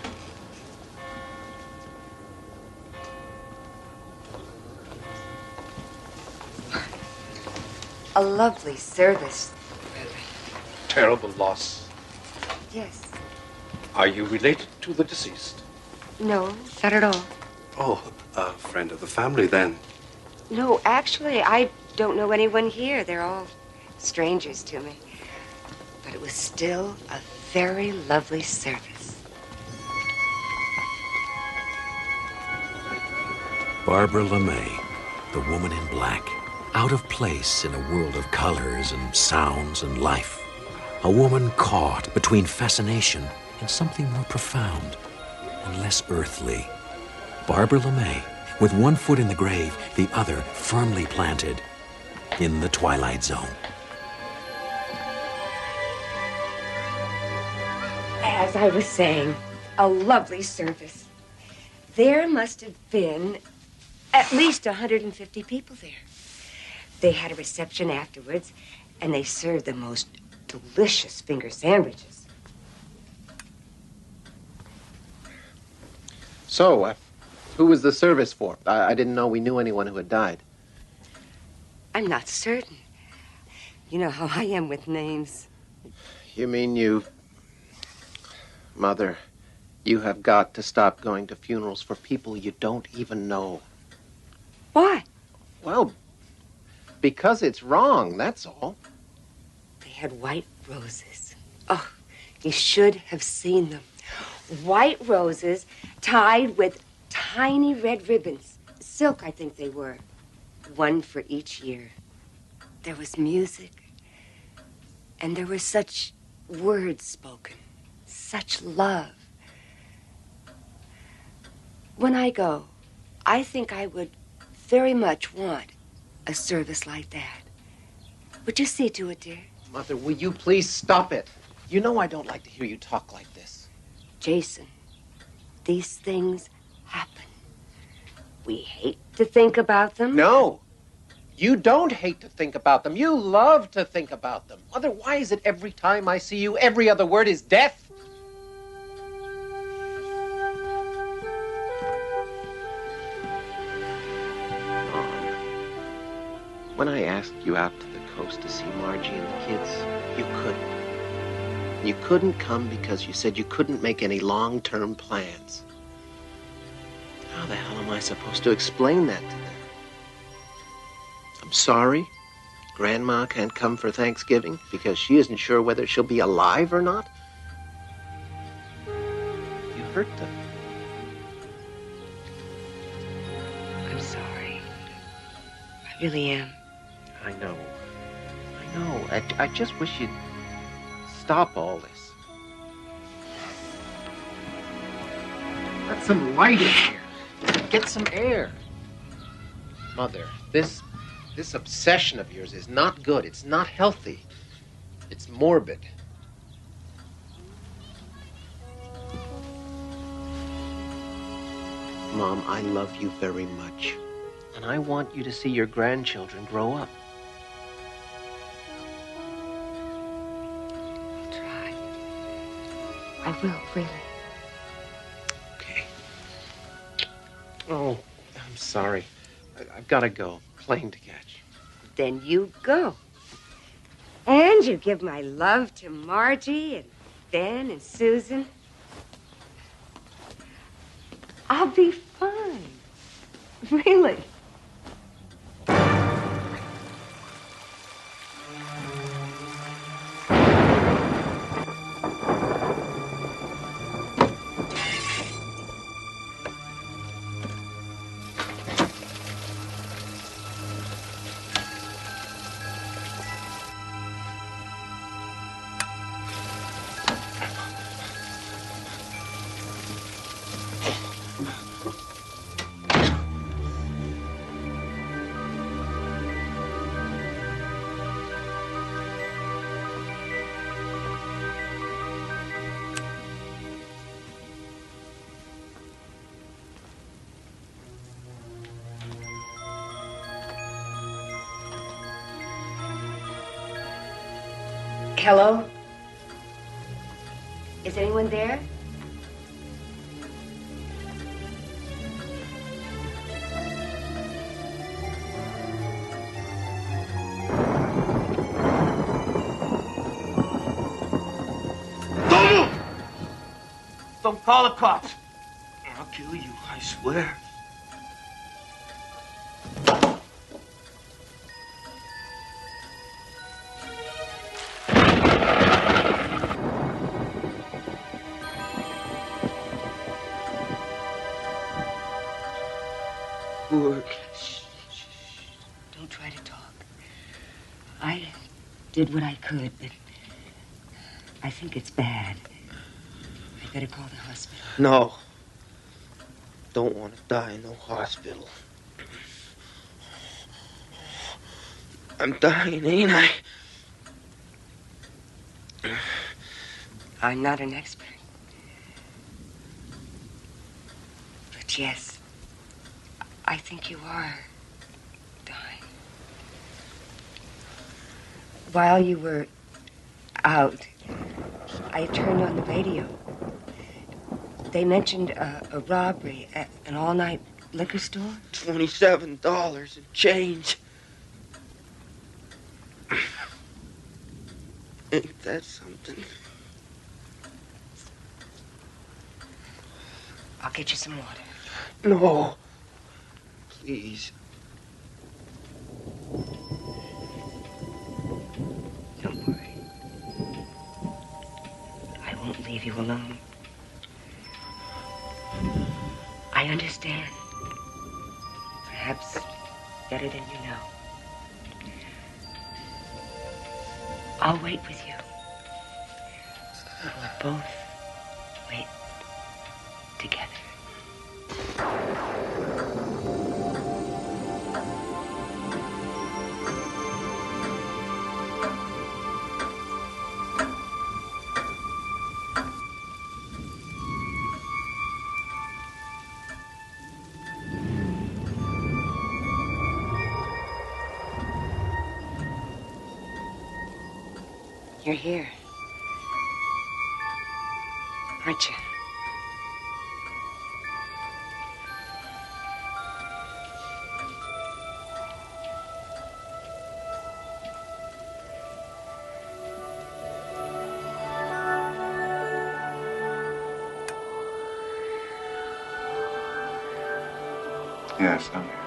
A lovely service. Terrible loss. Yes. Are you related to the deceased? No, not at all. Oh, a friend of the family then. No, actually, I don't know anyone here. They're all strangers to me. But it was still a very lovely service. Barbara LeMay, the woman in black, out of place in a world of colors and sounds and life. A woman caught between fascination and something more profound and less earthly. Barbara LeMay, with one foot in the grave, the other firmly planted in the Twilight Zone. As I was saying, a lovely service. There must have been at least 150 people there. They had a reception afterwards, and they served the most delicious finger sandwiches. So, who was the service for? I didn't know we knew anyone who had died. I'm not certain. You know how I am with names. You mean you... Mother, you have got to stop going to funerals for people you don't even know. Why? Well, because it's wrong, that's all. They had white roses. Oh, you should have seen them. White roses tied with tiny red ribbons. Silk, I think they were. One for each year. There was music. And there were such words spoken. Such love. When I go, I think I would very much want a service like that. Would you see to it, dear? Mother, will you please stop it? You know I don't like to hear you talk like this. Jason, these things happen. We hate to think about them. No. You don't hate to think about them. You love to think about them. Mother, why is it every time I see you, every other word is death? When I asked you out to the coast to see Margie and the kids, you couldn't. You couldn't come because you said you couldn't make any long-term plans. How the hell am I supposed to explain that to them? I'm sorry. Grandma can't come for Thanksgiving because she isn't sure whether she'll be alive or not. You hurt them. I'm sorry. I really am. I know. I just wish you'd stop all this. Let some light in here. Get some air. Mother, this This obsession of yours is not good. It's not healthy. It's morbid. Mom, I love you very much. And I want you to see your grandchildren grow up. I'll try. I will, really. Okay. Oh, I'm sorry. I've got to go. Plane to catch. Then you go. And you give my love to Margie and Ben and Susan. I'll be fine. Really. Hello? Is anyone there? Don't move! Don't call the cops. I'll kill you, I swear. Don't try to talk. I did what I could, but I think it's bad. I better call the hospital. No. Don't want to die in no hospital. I'm dying, ain't I? I'm not an expert. But yes, I think you are dying. While you were out, I turned on the radio. They mentioned a robbery at an all-night liquor store. $27 and change. Ain't that something? I'll get you some water. No. Please. Don't worry. I won't leave you alone. I understand. Perhaps better than you know. I'll wait with you. We'll both wait together. You're here, aren't you? Yes, I'm here.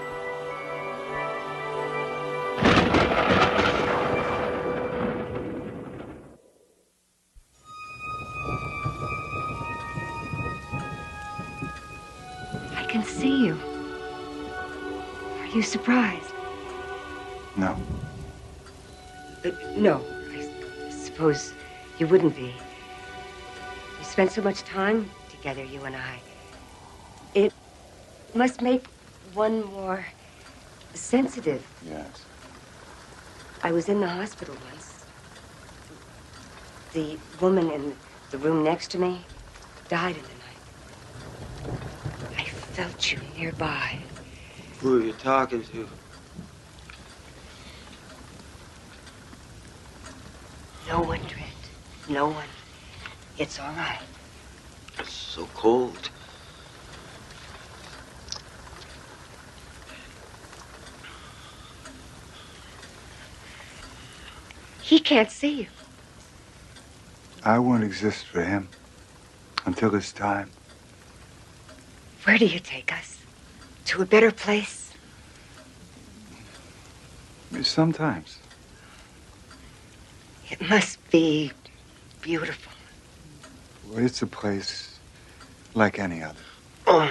I can see you. Are you surprised? No. No, I suppose you wouldn't be. We spent so much time together, you and I. It must make one more sensitive. Yes. I was in the hospital once. The woman in the room next to me died in the night. I felt you nearby. Who are you talking to? No one, Trent. No one. It's all right. It's so cold. He can't see you. I won't exist for him until it's time. Where do you take us? To a better place? Sometimes. It must be beautiful. Well, it's a place like any other. Oh,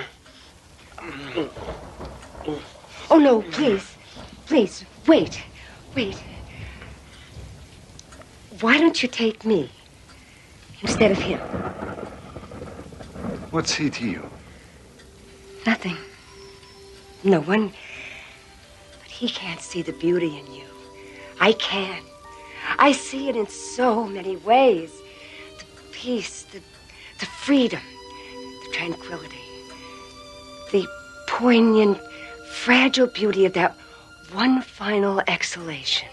no, please. Please, wait. Wait. Why don't you take me instead of him? What's he to you? Nothing. No one. But he can't see the beauty in you. I can. I see it in so many ways. The peace, the freedom, the tranquility, the poignant, fragile beauty of that one final exhalation,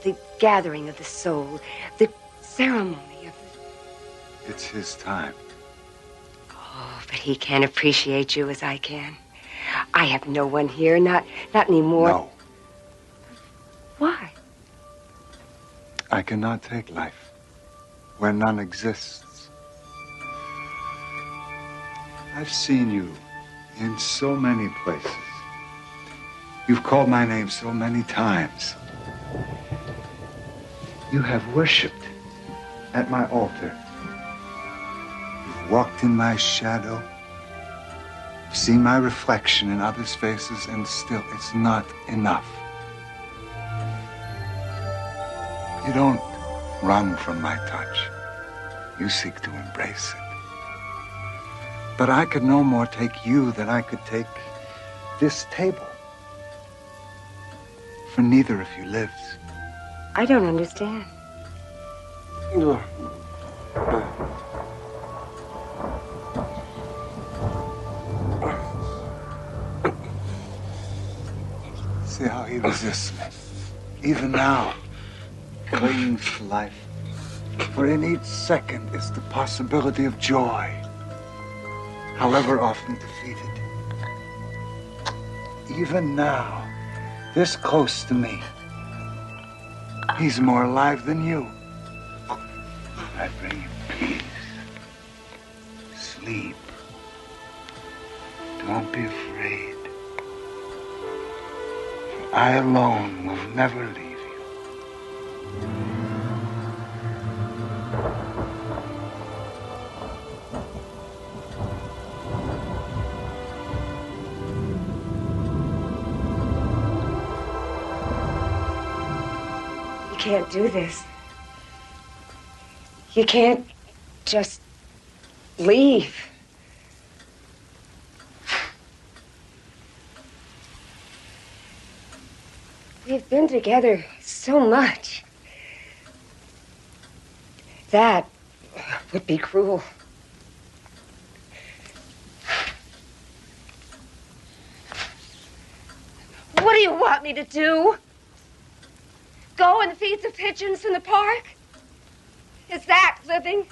the gathering of the soul, the ceremony of... It's his time. Oh, but he can't appreciate you as I can. I have no one here, not anymore. No. Why? I cannot take life where none exists. I've seen you in so many places. You've called my name so many times. You have worshipped at my altar. You've walked in my shadow. You've seen my reflection in others' faces, and still it's not enough. You don't run from my touch. You seek to embrace it. But I could no more take you than I could take this table. For neither of you lives. I don't understand. See how he resists me. Even now, clings to life. For in each second is the possibility of joy, however often defeated. Even now, this close to me, he's more alive than you. I bring you peace, sleep. Don't be afraid. For I alone will never leave you. You can't do this. You can't just leave. We've been together so much. That would be cruel. What do you want me to do? Go and feed the pigeons in the park? Is that living?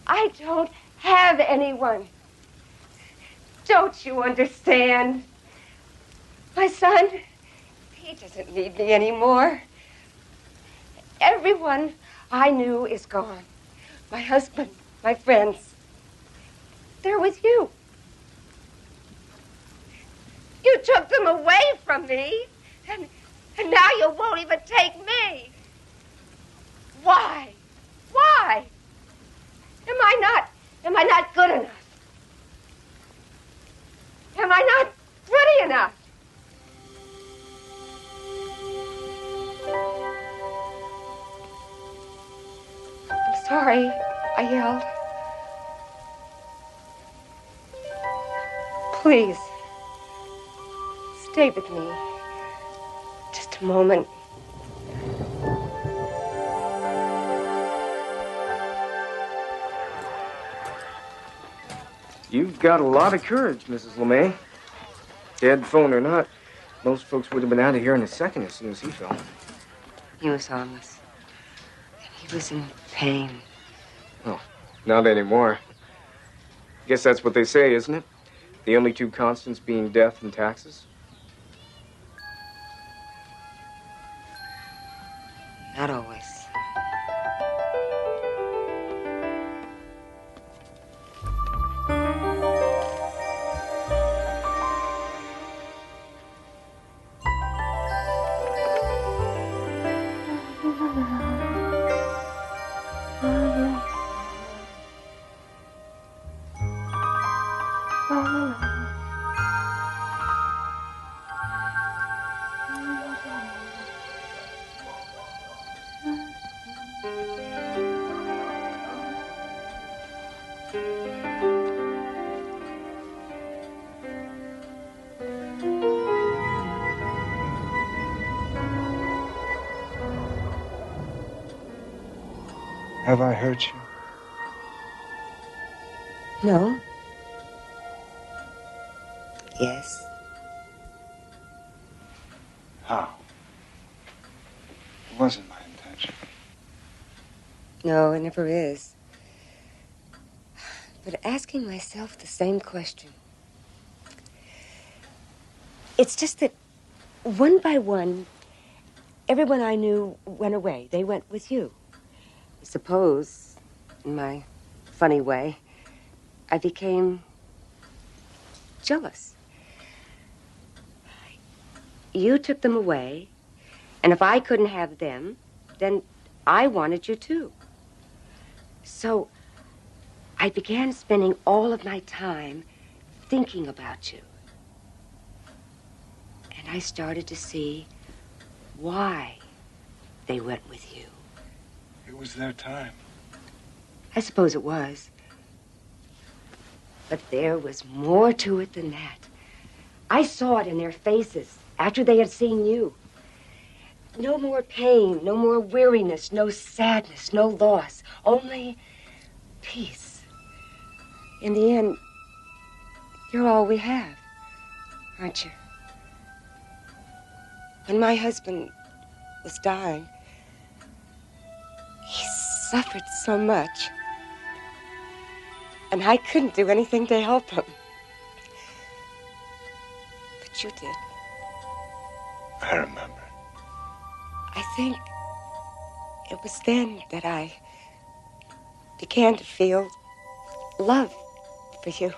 I don't have anyone. Don't you understand? My son, he doesn't need me anymore. Everyone I knew is gone. My husband, my friends. They're with you. You took them away from me, and now you won't even take me. Why? Why? Am I not good enough? Am I not pretty enough? I'm sorry, I yelled. Please, stay with me. Just a moment. You've got a lot of courage, Mrs. LeMay. Dead phone or not, most folks would have been out of here in a second as soon as he fell. He was harmless. He was in pain. Oh, not anymore. Guess that's what they say, isn't it? The only two constants being death and taxes. Not always. Have I hurt you? No. Yes. How? It wasn't my intention. No, it never is. But asking myself the same question. It's just that one by one, everyone I knew went away. They went with you. I suppose, in my funny way, I became jealous. You took them away, and if I couldn't have them, then I wanted you too. So I began spending all of my time thinking about you. And I started to see why they went with you. It was their time. I suppose it was. But there was more to it than that. I saw it in their faces after they had seen you. No more pain, no more weariness, no sadness, no loss, only peace. In the end, you're all we have, aren't you? When my husband was dying, he suffered so much. And I couldn't do anything to help him. But you did. I remember. I think it was then that I began to feel love for you.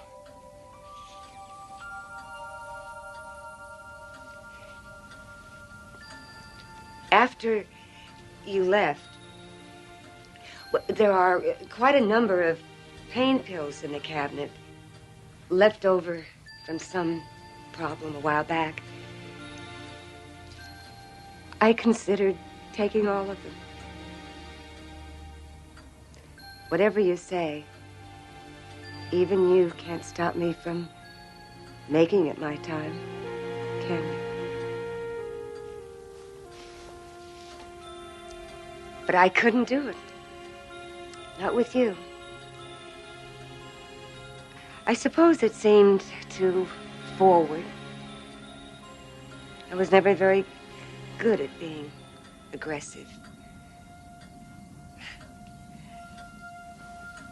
After you left, there are quite a number of pain pills in the cabinet, left over from some problem a while back. I considered taking all of them. Whatever you say, even you can't stop me from making it my time, can you? But I couldn't do it. Not with you. I suppose it seemed too forward. I was never very good at being aggressive.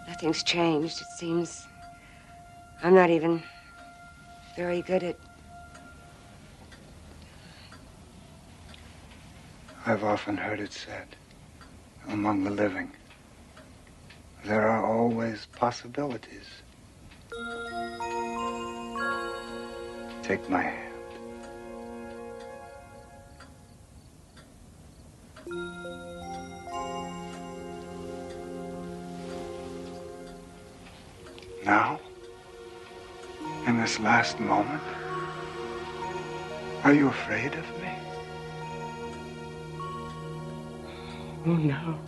Nothing's changed. It seems I'm not even very good at... I've often heard it said, among the living, there are always possibilities. Take my hand. Now, in this last moment, are you afraid of me? Oh, no.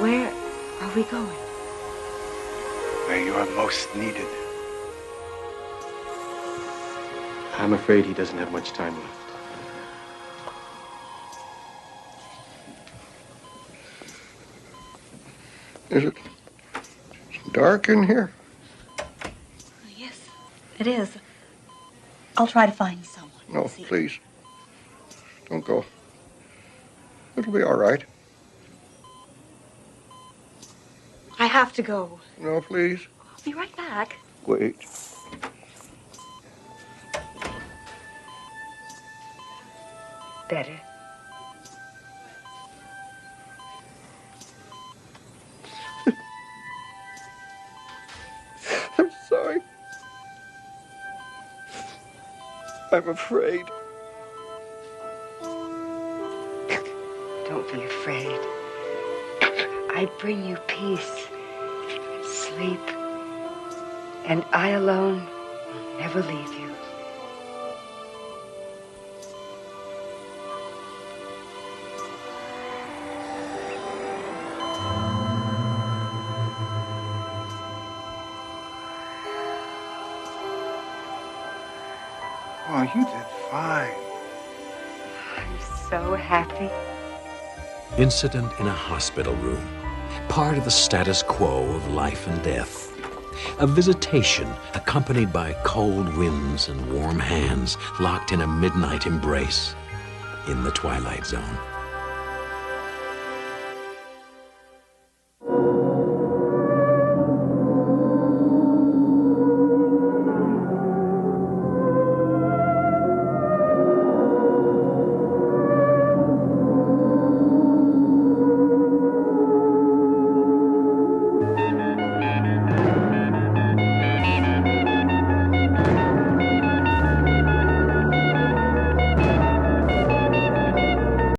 Where are we going? Where you are most needed. I'm afraid he doesn't have much time left. Is it dark in here? Yes, it is. I'll try to find someone. No, please. Don't go. It'll be all right. I have to go. No, please. I'll be right back. Wait. Better. I'm sorry. I'm afraid. Don't be afraid. I bring you peace and sleep, and I alone will never leave you. Oh, you did fine. I'm so happy. Incident in a hospital room. Part of the status quo of life and death. A visitation accompanied by cold winds and warm hands locked in a midnight embrace in the Twilight Zone.